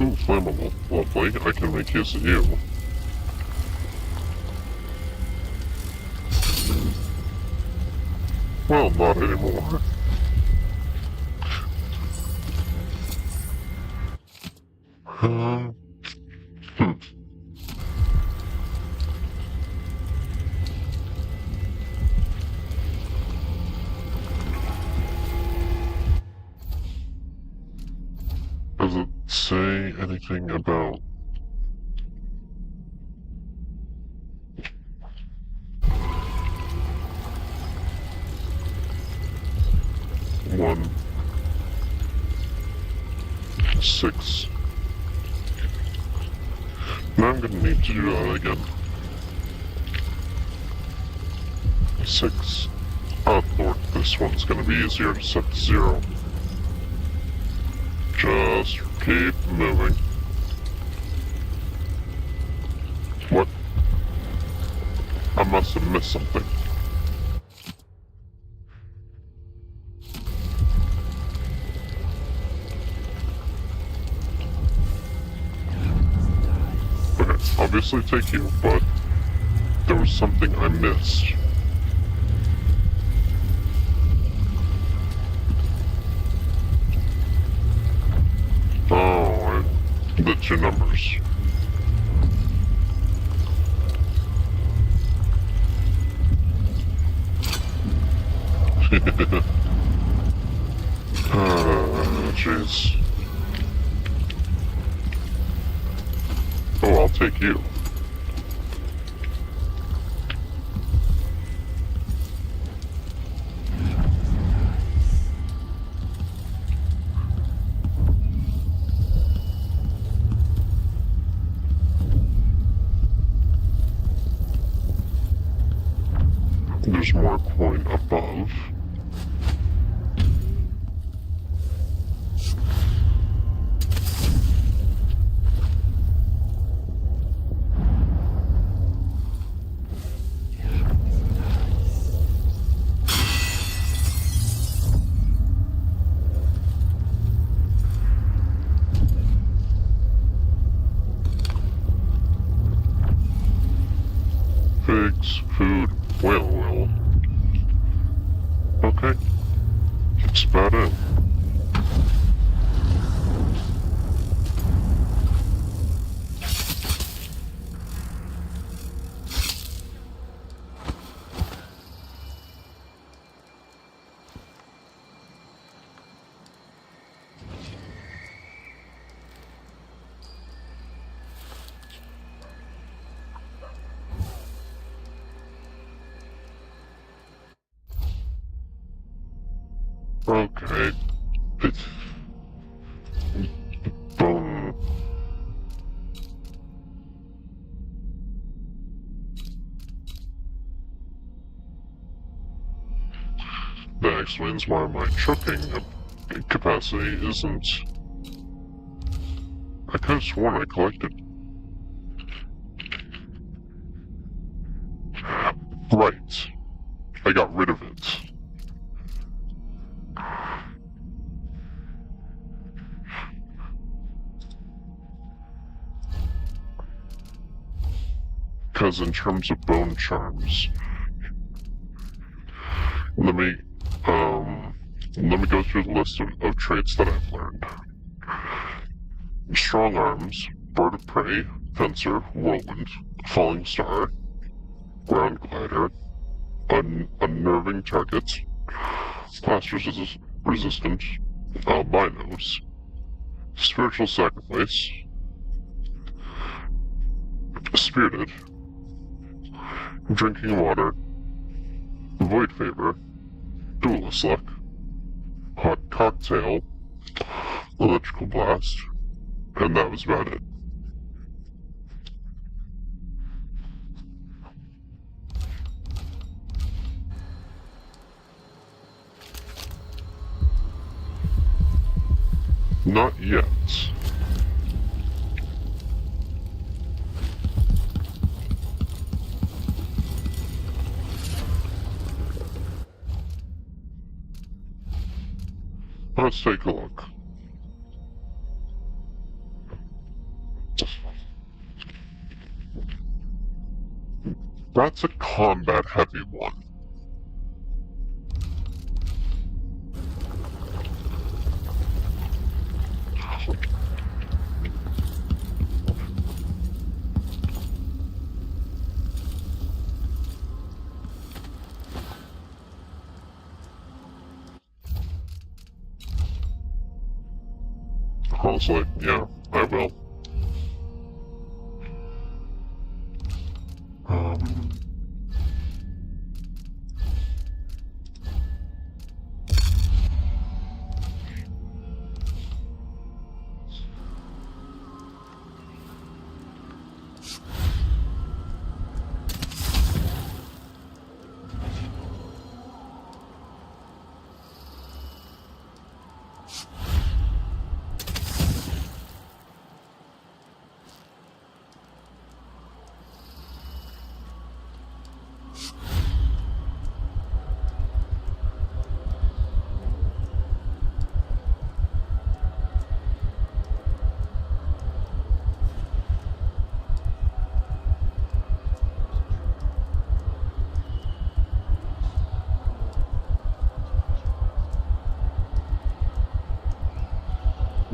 Ooh, flammable. Lovely. I can make use of you. Well, not anymore. Hmm. Does it say anything about one, 6? Now I'm gonna need to do that again. 6. Oh lord, this one's gonna be easier to set to 0. Just keep moving. What? I must have missed something. Okay, obviously take you, but there was something I missed. Oh, the 2 numbers. Jeez. Oh, I'll take you. There's more coin above. figs, food, whale oil. Okay. That's about it. Okay. It's... Bone. That explains why my choking capacity isn't... I could have sworn I collected... Right. I got rid of it. Because in terms of bone charms, let me go through the list of traits that I've learned. Strong arms, bird of prey, fencer, whirlwind, falling star, ground glider, unnerving target, blast resistant, albinos, spiritual sacrifice, spirited, drinking water, void favor, duelist luck, hot cocktail, electrical blast, and that was about it. Not yet. Let's take a look. That's a combat heavy one. Honestly, yeah, I will.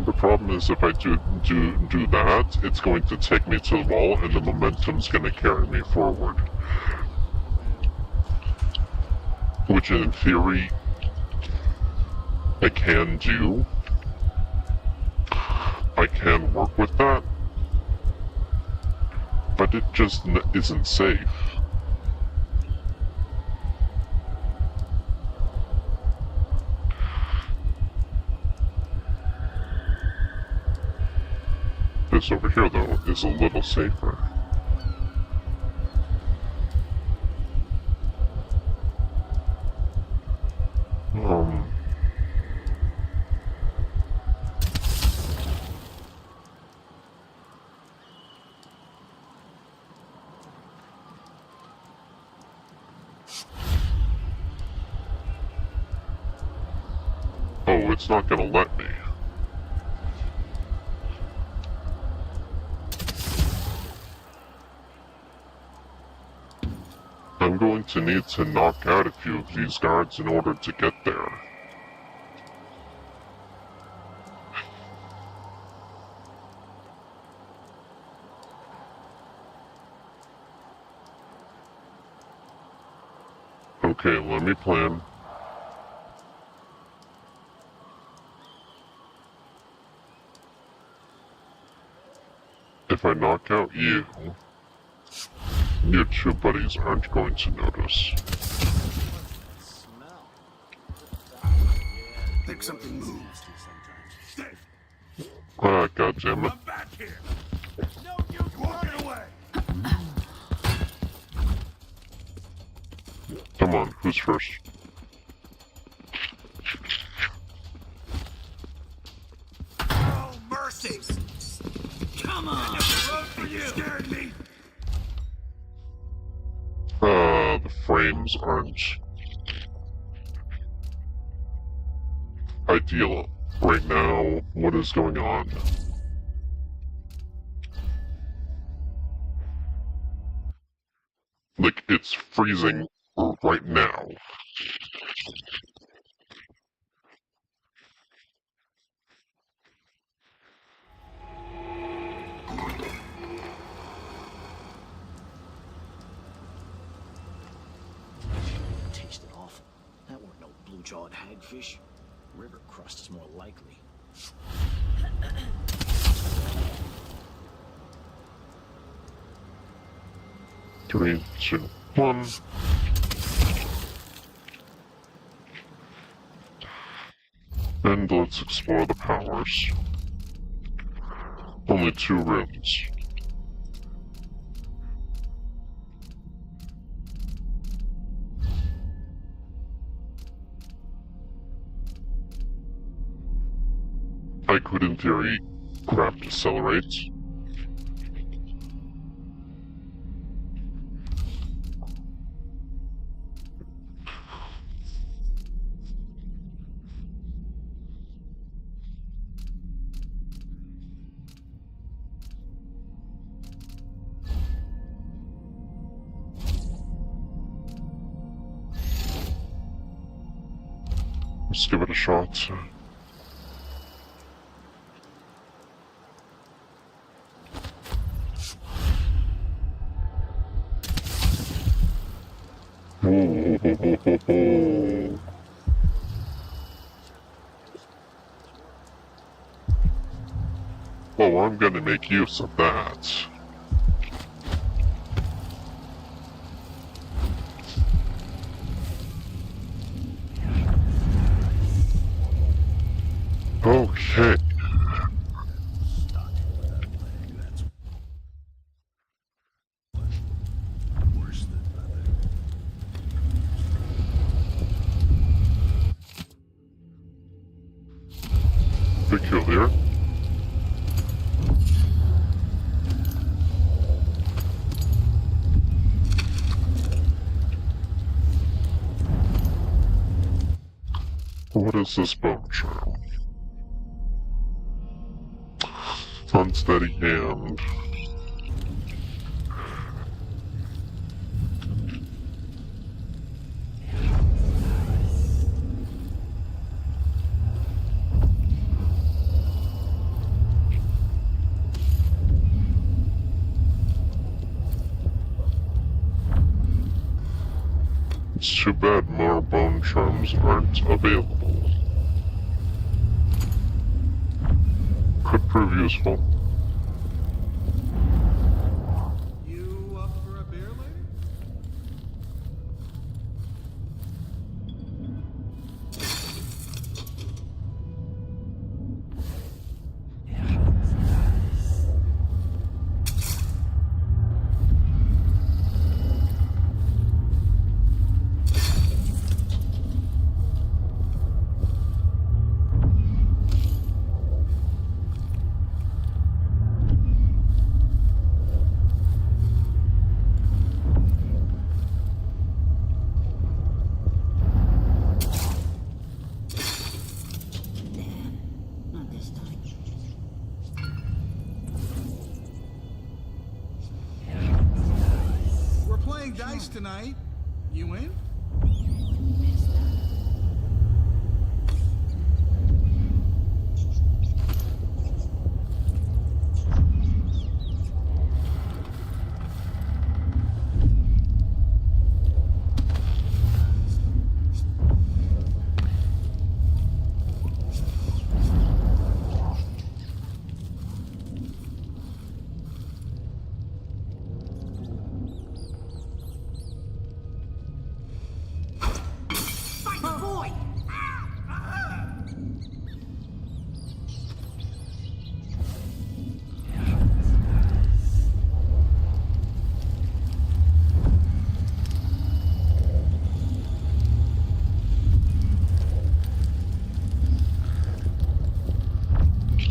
The problem is if I do that, it's going to take me to the wall and the momentum's going to carry me forward. Which in theory, I can do. I can work with that. But it just isn't safe. This over here, though, is a little safer. Oh, it's not gonna let me. I'm going to need to knock out a few of these guards in order to get there. Okay, let me plan. If I knock out you, your two buddies aren't going to notice. Think something moved. Ah, goddammit. Come back here! No, you walking away! Come on, who's first? No mercy! Come on! Road for you! Scared me! The frames aren't ideal right now. What is going on? Like, it's freezing right now. Tasted awful. That weren't no blue-jawed hagfish. River crust is more likely. 3, 2, 1. And let's explore the powers. Only 2 rooms. I could, in theory, grab Decelerate. Let's give it a shot. Oh, I'm gonna make use of that. Okay. Peculiar. What is this bone charm? Unsteady hand. It's too bad more bone charms aren't available. Could prove useful. You up for a beer, lady? Not this time. We're playing dice tonight. You in?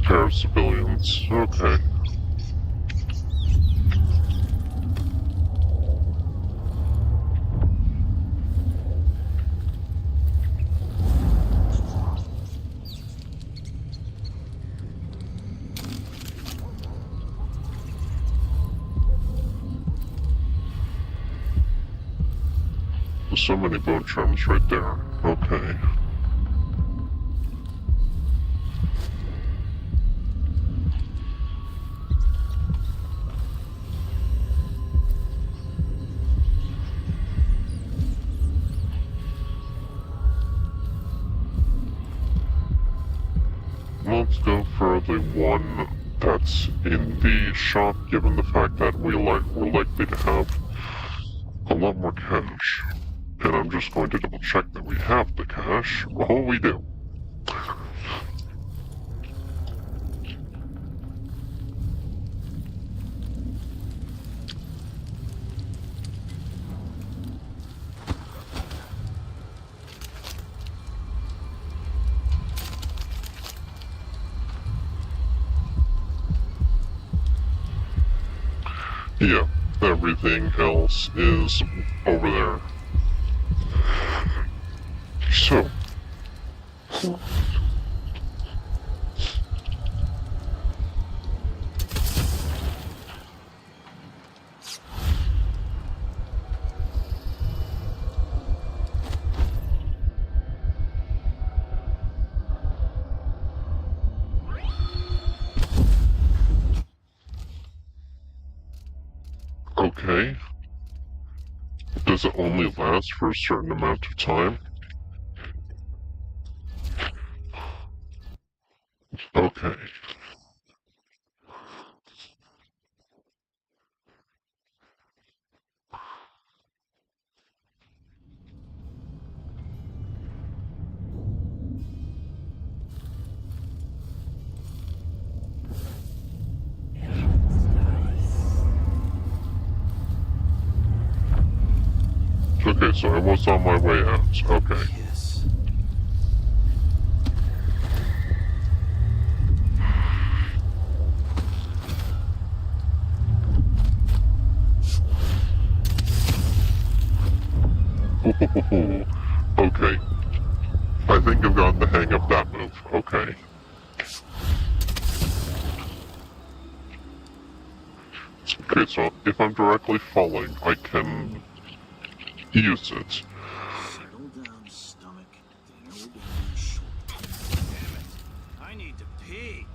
Pair of civilians. Okay. There's so many bone trims right there. Okay. Let's go for the one that's in the shop, given the fact that we're likely to have a lot more cash. And I'm just going to double check that we have the cash. Oh, we do. Yeah, everything else is over there. So. Okay. Does it only last for a certain amount of time? Okay. Okay, so I was on my way out. Okay. Yes. Okay. I think I've gotten the hang of that move. Okay. Okay, so if I'm directly falling, I can use it. Settle down, stomach. Dinner will be on short. Damn it. I need to pee.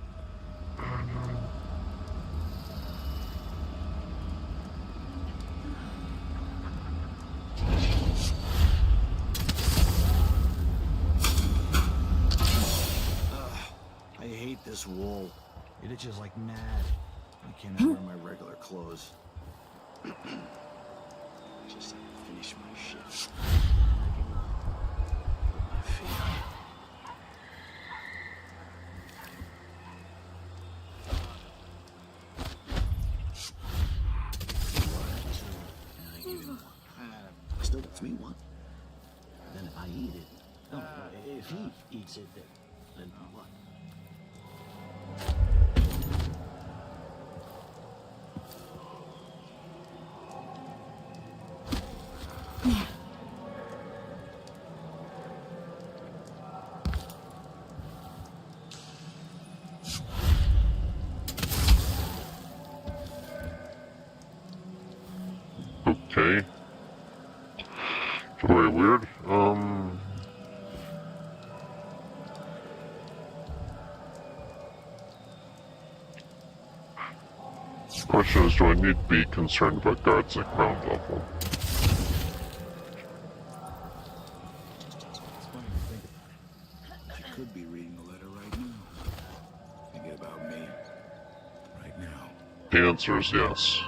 I hate this wool. It itches like mad. I can't wear my regular clothes. Just finish my shift. I can put my feet up. And I give him one. I still got me one. Then if I eat it, no, if he eats it, then what? Okay. Very weird. Question is, do I need to be concerned about guards at ground level? She could be reading the letter right now. Thinking about me. Right now. The answer is yes.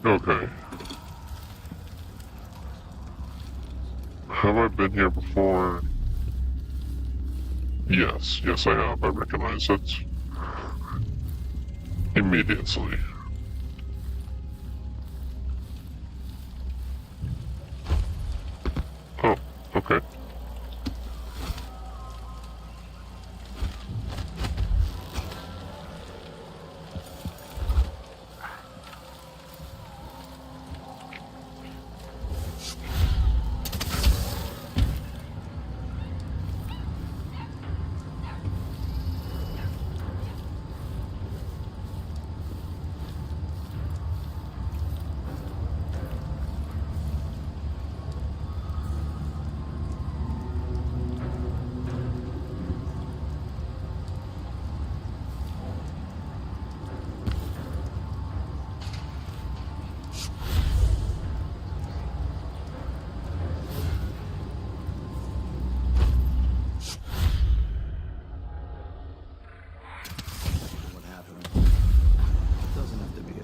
Okay. Have I been here before? Yes, yes I have. I recognize it. Immediately. Oh, okay.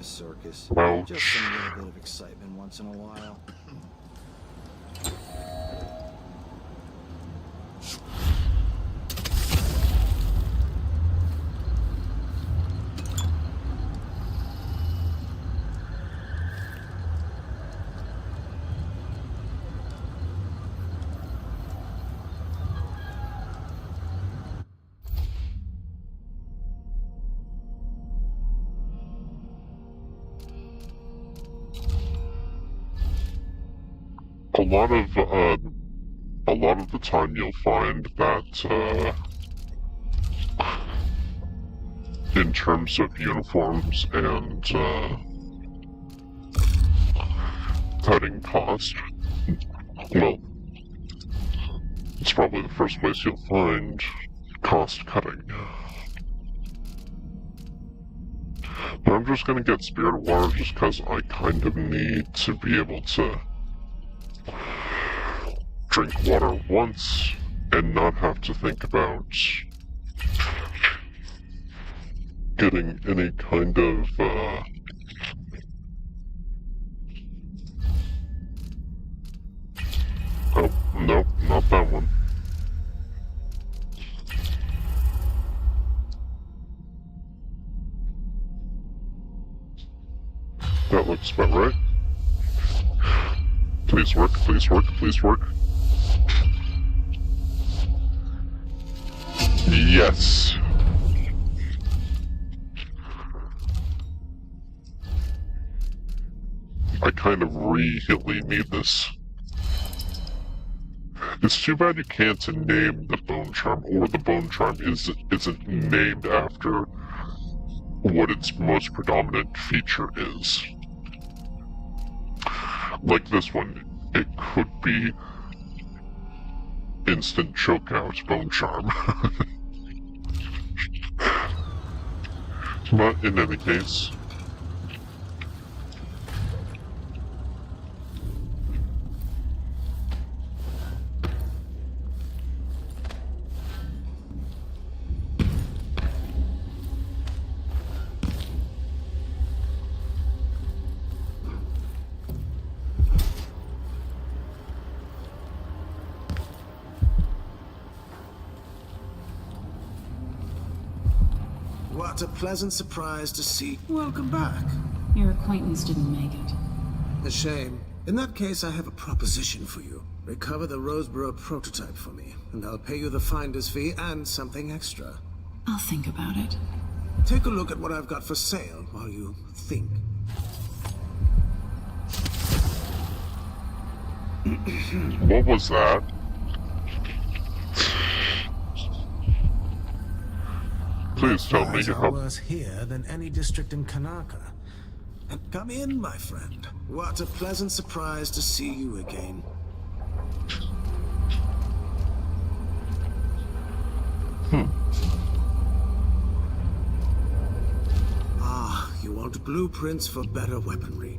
Circus. Well, Just some little bit of excitement once in a while. A lot of the time you'll find that, in terms of uniforms and, cutting cost, well, it's probably the first place you'll find cost cutting. But I'm just gonna get Spirit Water just because I kind of need to be able to drink water once and not have to think about getting any kind of, oh, nope, not that one. That looks about right. Please work, please work, please work. Yes. I kind of really need this. It's too bad you can't name the bone charm, or the bone charm isn't named after what its most predominant feature is. Like this one, it could be instant chokeout bone charm. But in any case, what a pleasant surprise to see. Welcome back. Your acquaintance didn't make it. A shame. In that case, I have a proposition for you. Recover the Roseboro prototype for me, and I'll pay you the finder's fee and something extra. I'll think about it. Take a look at what I've got for sale while you think. what was that? Please tell me Supplies you are have... worse here than any district in Kanaka. Come in, my friend. What a pleasant surprise to see you again. Ah, you want blueprints for better weaponry.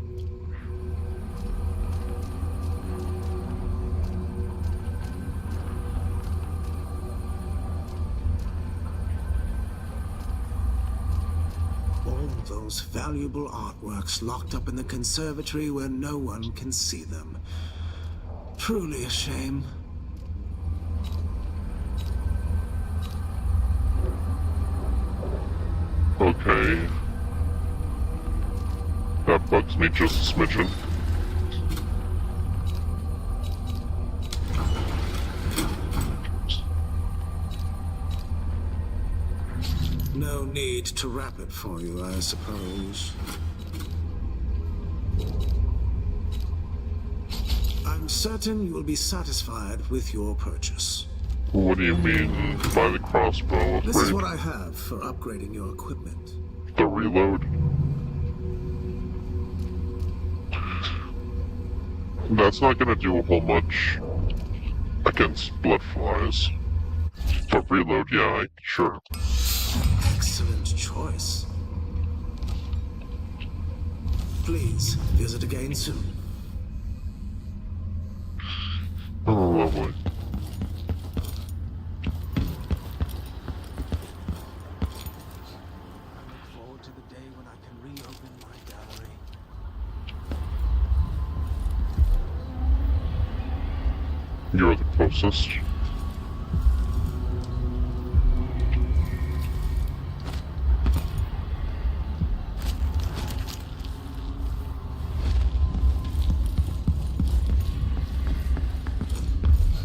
All those valuable artworks locked up in the conservatory where no one can see them. Truly a shame. Okay. That bugs me just a smidgen. No need to wrap it for you, I suppose. I'm certain you will be satisfied with your purchase. What do you mean by the crossbow upgrade? This is what I have for upgrading your equipment. The reload? That's not gonna do a whole much against blood flies. But reload, yeah, sure. Excellent choice. Please, visit again soon. Oh, lovely. I look forward to the day when I can reopen my gallery. You're the closest.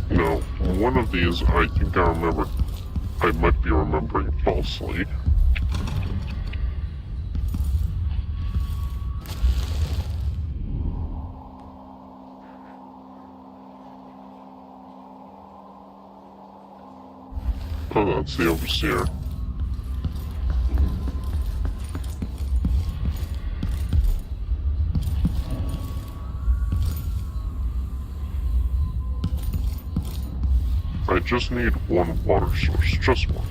No, one of these I think I remember. I might be remembering falsely. Oh, that's the Overseer. I just need one water source, just one.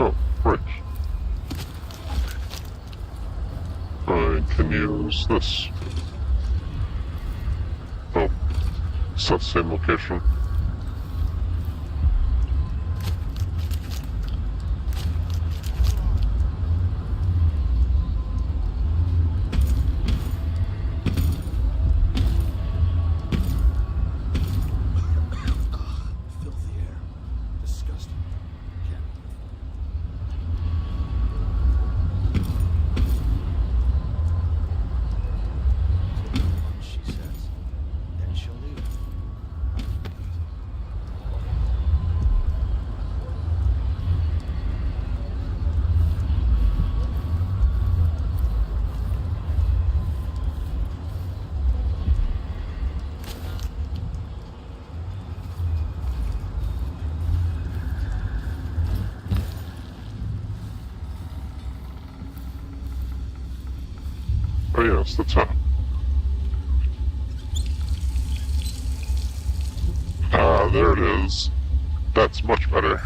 Oh, right. I can use this. Oh, is that the same location? Filthy air. Disgusting. Can't. She says. Then she'll leave. Oh yes, the top. Ah, there it is. That's much better.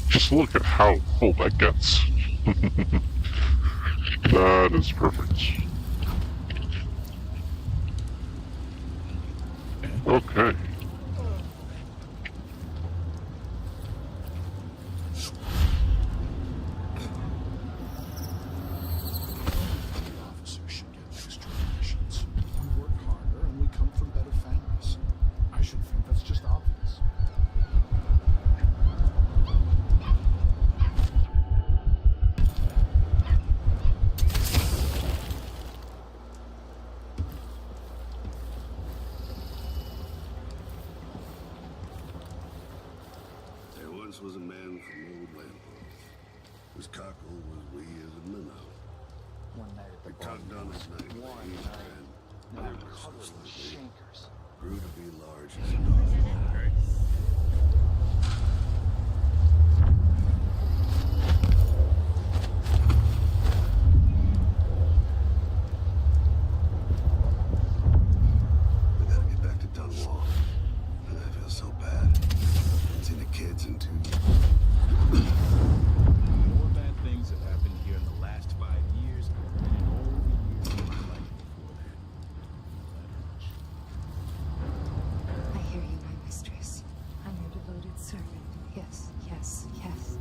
Just look at how full that gets. That is perfect. Okay. Officers should get extra rations. We work harder and we come from better families. I should think that's just obvious. once was a man from old Landgrove, whose cockle was wee as a minnow. One night at The the cocked on his night and now ever so covered with slightly, shankers. grew to be large as a dog. We gotta get back to Dunwall. I feel so bad. Haven't seen the kids in 2 years. More bad things have happened here in the last 5 years than in all the years of my life before that. I hear you, my mistress. I'm your devoted servant. Yes, yes, yes.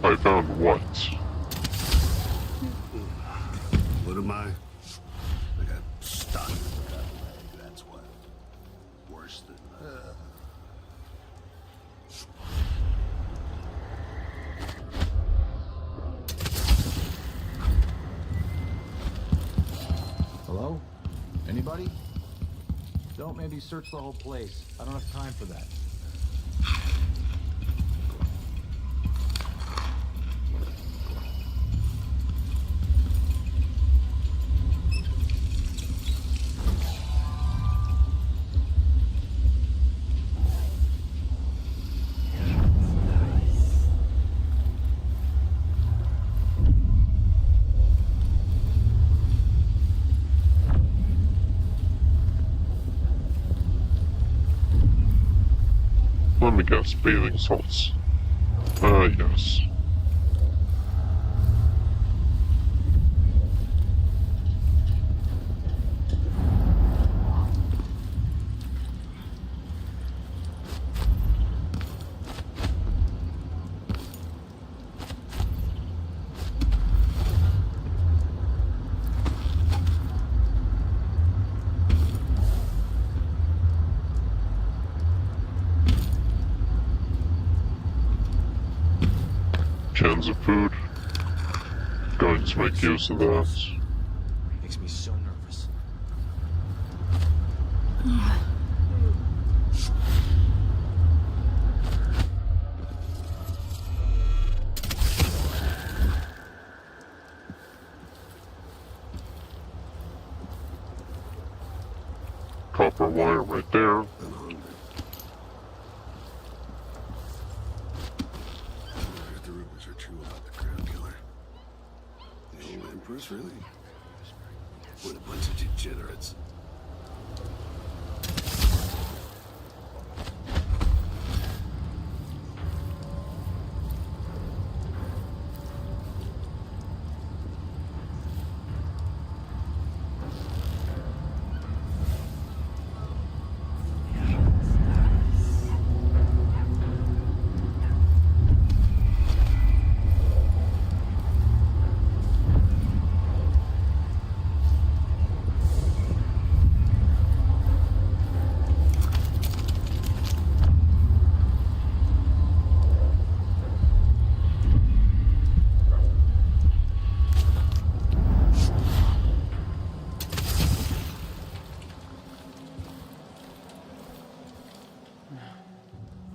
I found what? What am I? I got stuck with that leg, that's what. Worse than Hello? Anybody? Don't maybe search the whole place. I don't have time for that. Let me guess, bathing salts. Yes. Cans of food. Going to make use of that. Makes me so nervous. Copper wire right there. I'm hungry. If the rumors are true about the Crown Killer. The old Empress, really? What a bunch of degenerates.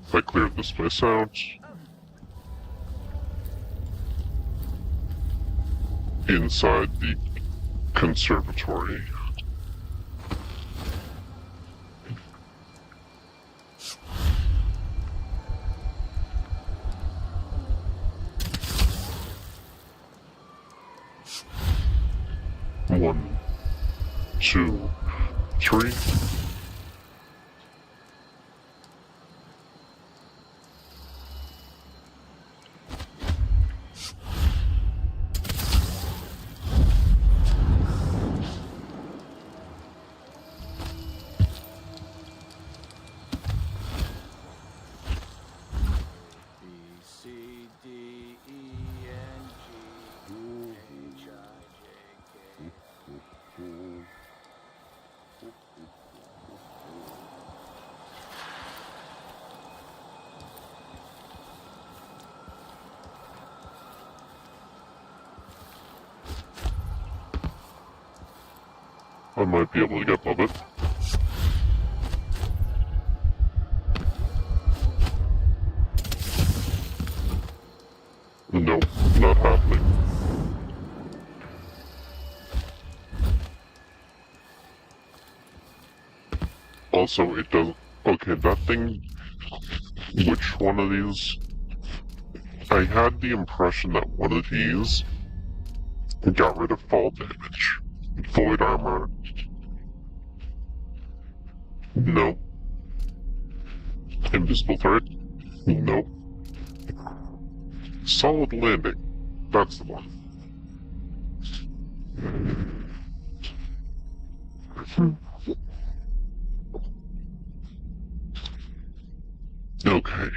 If I cleared this place out. Inside the conservatory. One, two, three. I might be able to get above it. not happening. Also, it doesn't... Okay, that thing... Which one of these? I had the impression that one of these got rid of fall damage. Void armor. No. Invisible threat? No. Solid landing. That's the one. Okay.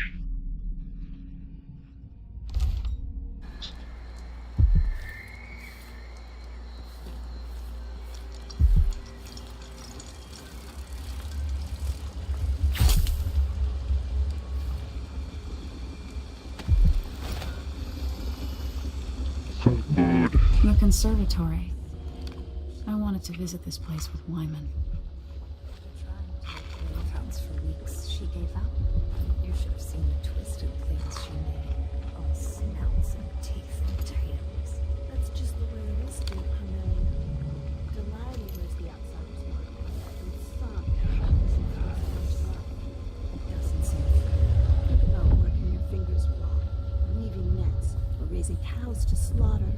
The conservatory. I wanted to visit this place with Wyman. Founds for weeks, she gave up. You should have seen the twisted things she made. All snouts and teeth and tails. That's just the way it is, dear Carmellia. Delilah wears the outsider's mark, and some doesn't seem think about working your fingers raw, weaving nets, or raising cows to slaughter.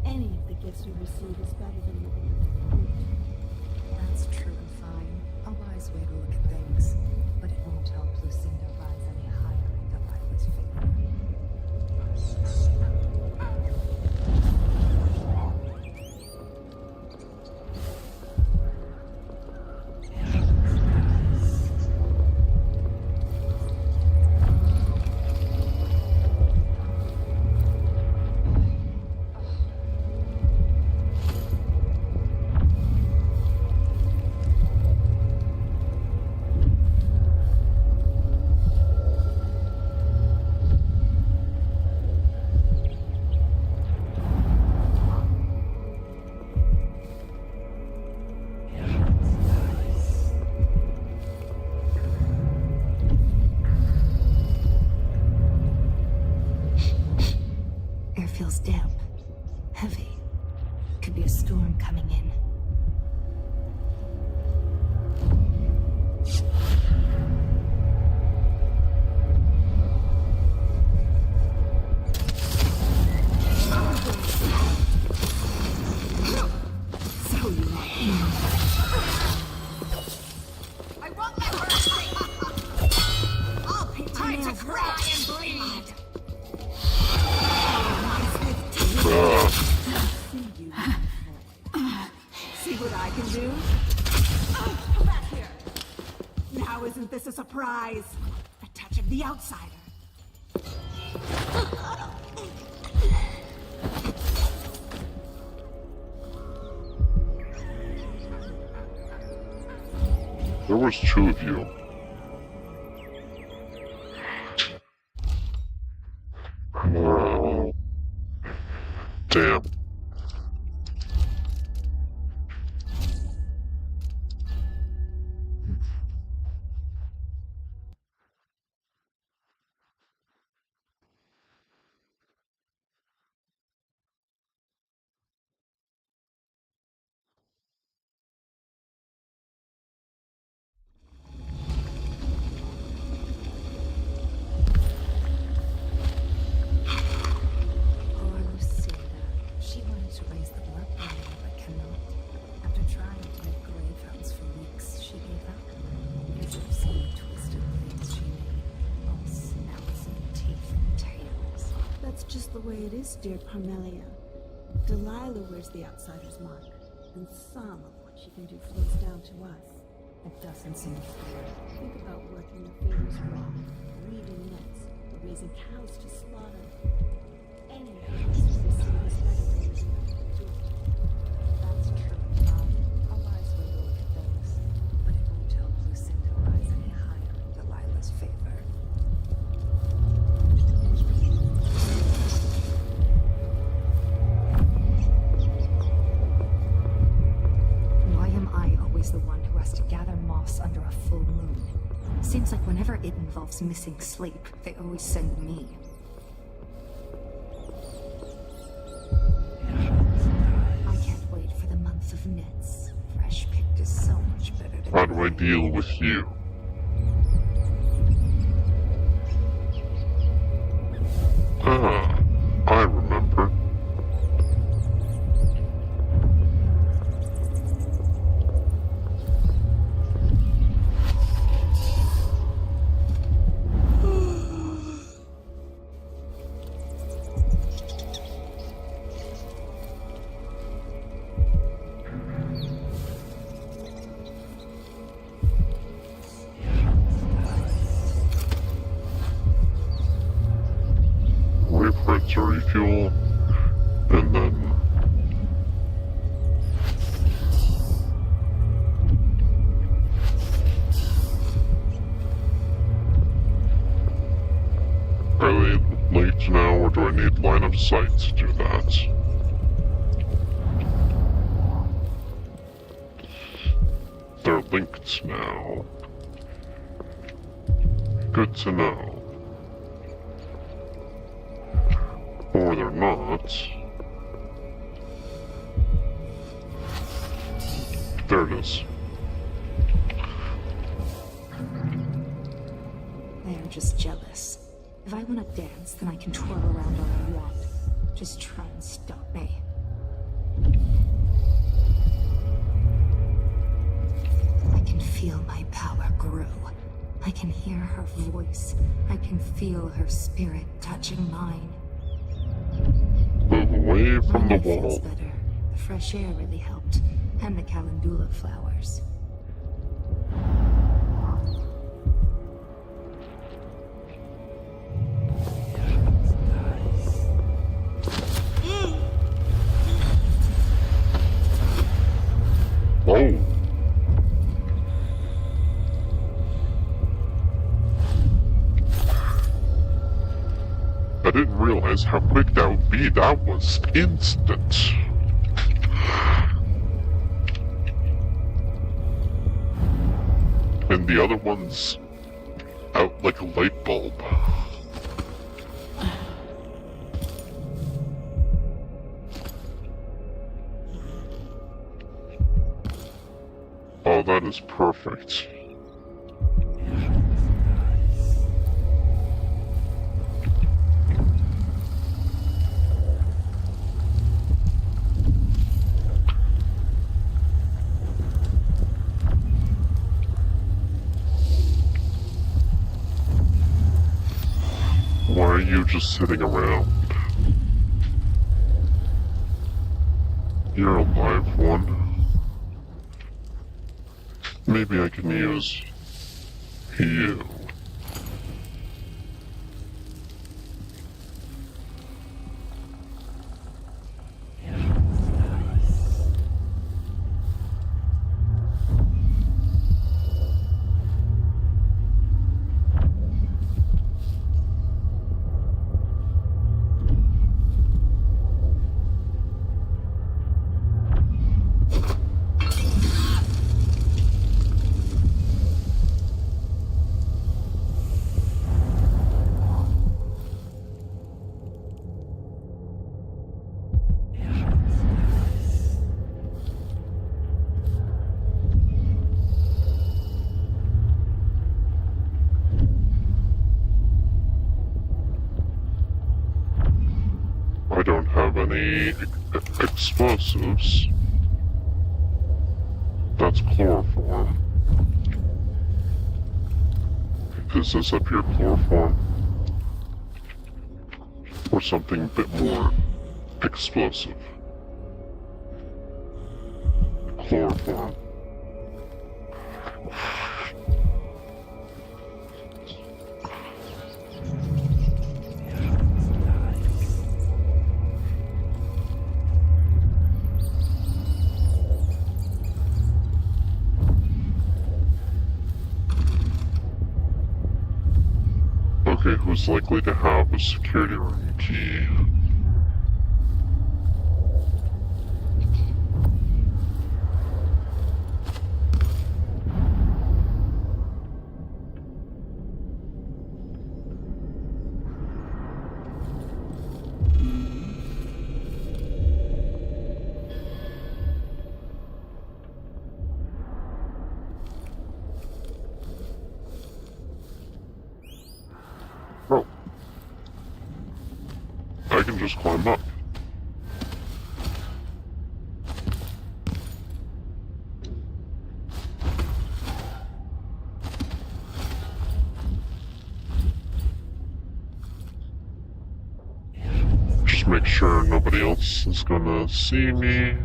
Any of the gifts we receive is better than living on the fruit. That's true and fine. A wise way to look at things. But it won't help Lucinda rise any higher in Delilah's favor. Feels damp, heavy. Could be a storm coming in. So you I won't let her escape! I'll paint Time to cry and bleed! See what I can do? Oh, come back here! Now isn't this a surprise? A touch of the outsider. There was two of you. Oh. Damn. Poor Lucinda. She wanted to raise the blood barrier, but cannot. After trying to make grave hounds for weeks, she gave up. You should have seen the twisted things she made. All snouts and teeth and tails. That's just the way it is, dear Carmellia. Delilah wears the outsider's mark, and some of what she can do flows down to us. It doesn't seem fair. Think about working your fingers raw, weaving nets, or raising cows to slaughter. Any of this is better than living on the fruit. That's true, Mom. A wise way to look at things. But it won't help Lucinda rise any higher in Delilah's favor. Why am I always the one who has to gather moss under a full moon? Seems like whenever it involves missing sleep, they always send me. do I deal with you? Ah, I remember. Wait for it to refuel, and then are they late now, or do I need line of sight to do that? They're linked now. Good to know. Or they're not. There it is. They're just jealous. If I want to dance, then I can twirl around all I want. Just try and stop me. I can feel my power grow. I can hear her voice. I can feel her spirit touching mine. Move away from the Mine feels wall. better. The fresh air really helped. And the calendula flowers. Oh. I didn't realize how quick that would be. That was instant. And the other one's out like a light bulb. Oh, that is perfect. Why are you just sitting around? You're a live one. Maybe I can use you. I don't have any explosives. That's chloroform. Is this up here chloroform? Or something a bit more explosive? Chloroform. Okay, who's likely to have a security room key? just climb up. Just make sure nobody else is gonna see me.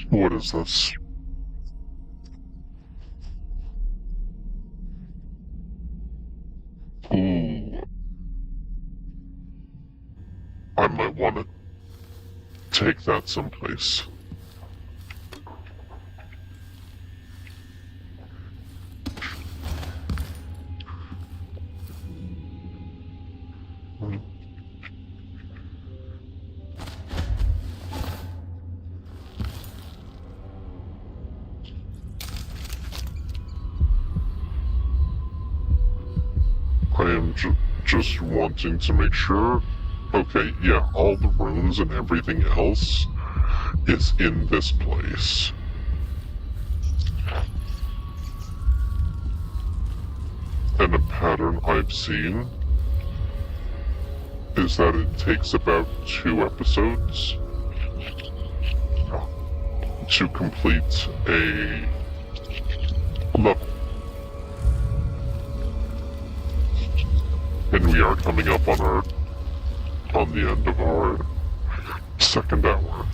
What is this? Ooh. I might want to take that someplace. I am just wanting to make sure. Okay, yeah, all the runes and everything else is in this place. And a pattern I've seen is that it takes about 2 episodes to complete a level. And we are coming up on the end of our second hour.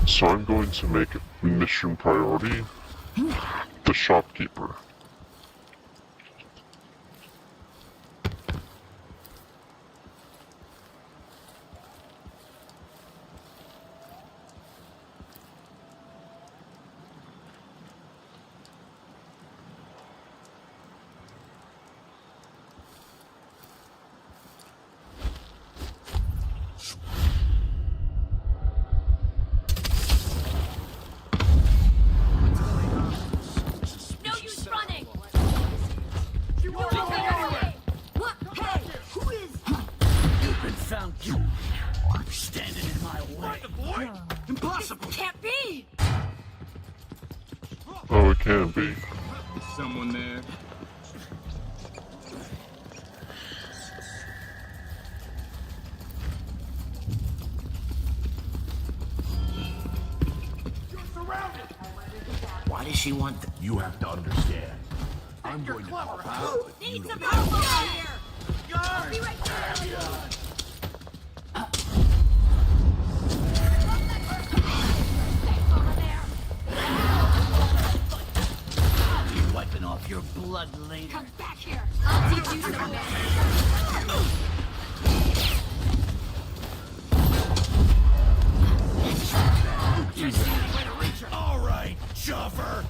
So I'm going to make mission priority the shopkeeper. Oh, it can be. Is someone there? Why does she want th You have to understand. I'm going to help out, but you don't have to. Here! I'll be right there! You're wiping off your blood later. Come back here! I'll teach you some manners. All right, chuffer.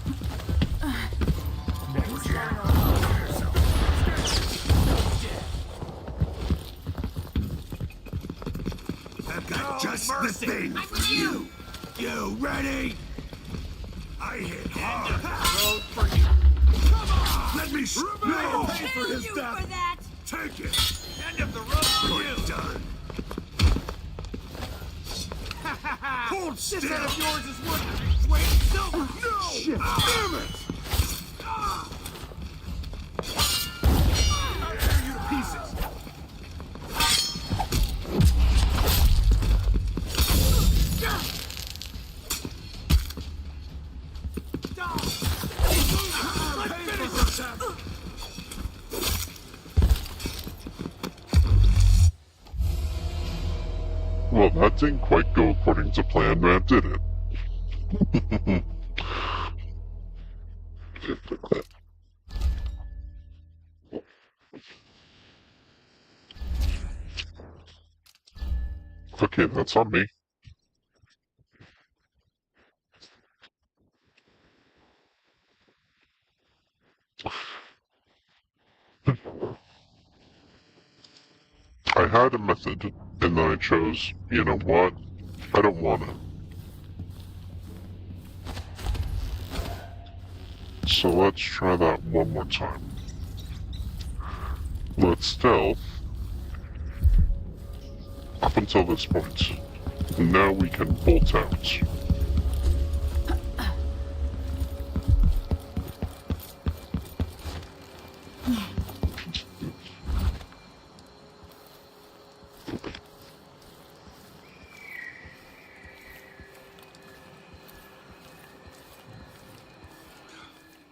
I've got just the thing for you. You ready? I hit hard. Road for you. Come on! Let me no! Pay for his death. For that. Take it! End of the road for you. You're done. Hold This still! head of yours is worth its weight in silver. No! Shit. Damn it! I'll tear you to pieces. Well, that didn't quite go according to plan, man, did it? Okay, that's on me. I had a method, and then I chose, you know what? I don't want it. So let's try that one more time. Let's stealth up until this point. Now we can bolt out.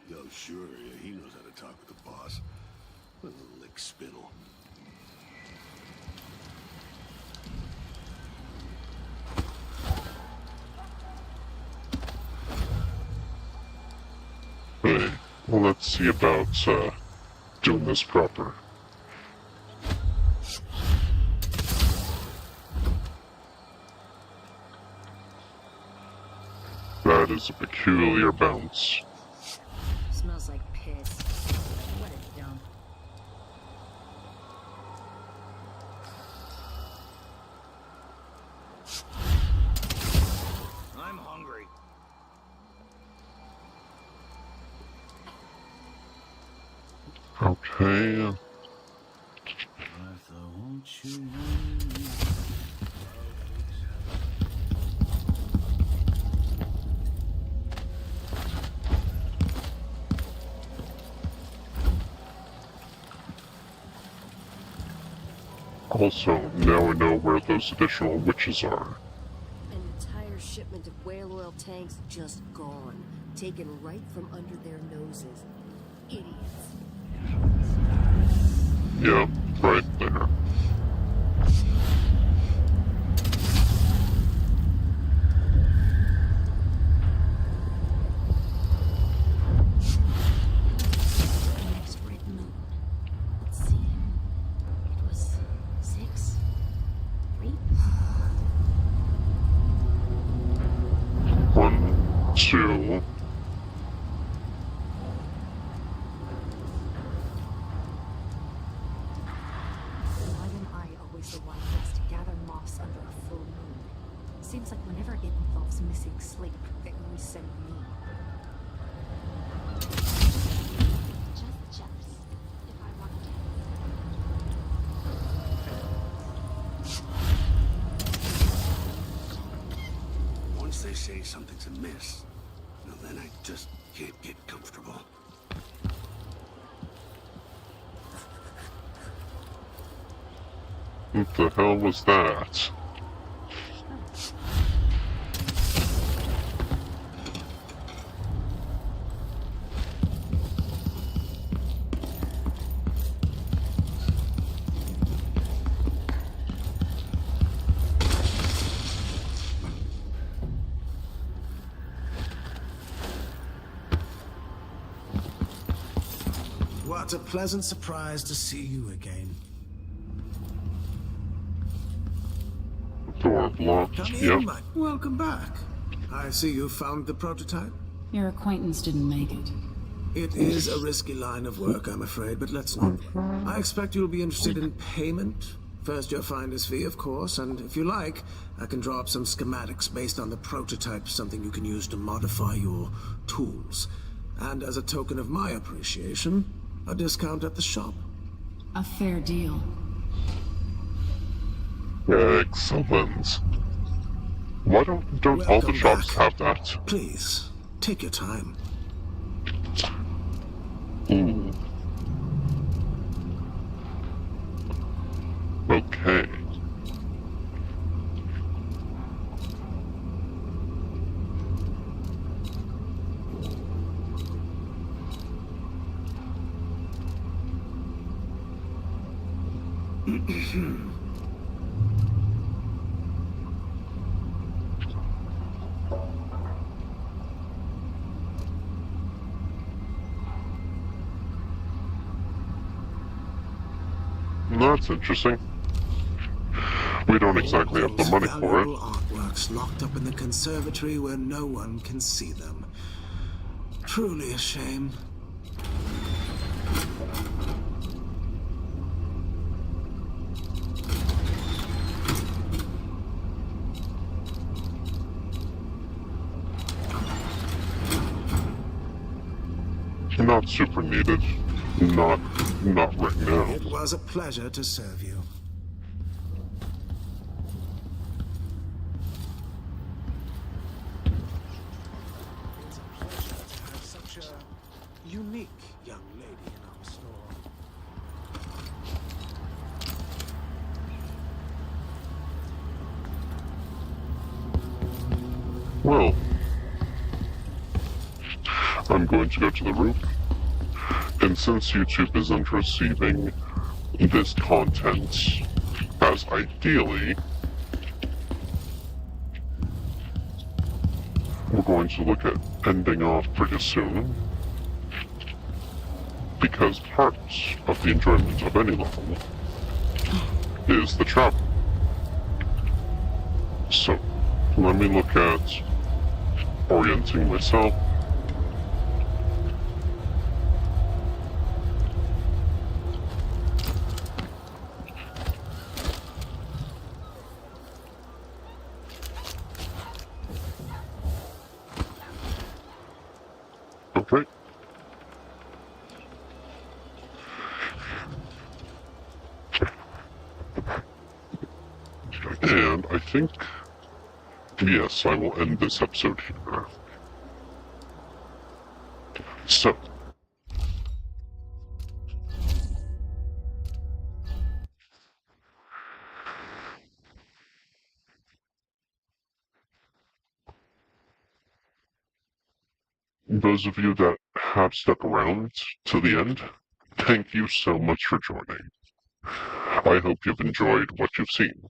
Yo, sure, yeah, he knows how to talk with the boss. What a little lick spittle. Hey, well, let's see about doing this proper. That is a peculiar bounce. Smells like piss. What a dump. I'm hungry. Okay. Martha, won't you? Also, now I know where those additional witches are. An entire shipment of whale oil tanks just gone. Taken right from under their noses. Idiots. Yep, right there. Next red moon. Let's see. It was 6? 3? 1, 2. Why am I always the one who has to gather moss under a full moon? Seems like whenever it involves missing sleep, they always send me. Just jealous. If I wanted to. Once they say something's amiss, well, then I just can't get comfortable. What the hell was that? What a pleasant surprise to see you again. Door blocked. Come Yep. in, Mike. Welcome back. I see you found the prototype. Your acquaintance didn't make it. It is a risky line of work, I'm afraid, but let's not. I expect you'll be interested in payment. First your finder's fee, of course, and if you like, I can draw up some schematics based on the prototype, something you can use to modify your tools. And as a token of my appreciation, a discount at the shop. A fair deal. Excellent. Why don't all the Welcome shops back. have that? Please, take your time. Ooh. Okay. That's interesting. We don't exactly have the money for it. Valuable artworks locked up in the conservatory where no one can see them. Truly a shame. Not super needed. Not right now. It was a pleasure to serve you. It's a pleasure to have such a unique young lady in our store. Well, I'm going to go to the roof, and since YouTube isn't receiving this content as ideally, we're going to look at ending off pretty soon, because part of the enjoyment of any level is the travel. So, let me look at orienting myself. Okay. And I think, yes, I will end this episode here. So, those of you that have stuck around to the end, thank you so much for joining. I hope you've enjoyed what you've seen.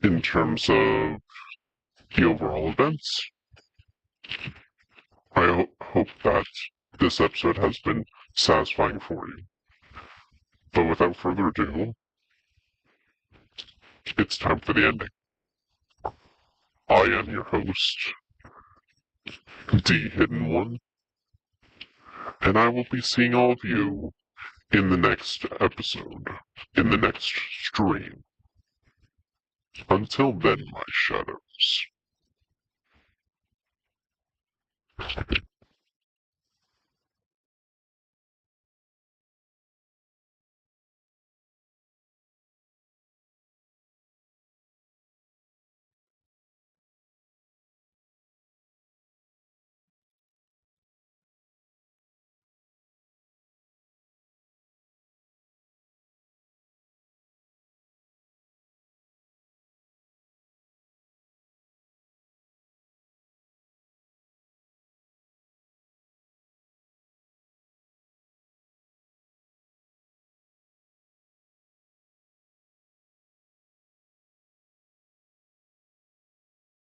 In terms of the overall events, I hope that this episode has been satisfying for you. But without further ado, it's time for the ending. I am your host, The Hidden One, and I will be seeing all of you in the next episode, in the next stream. Until then, my shadows.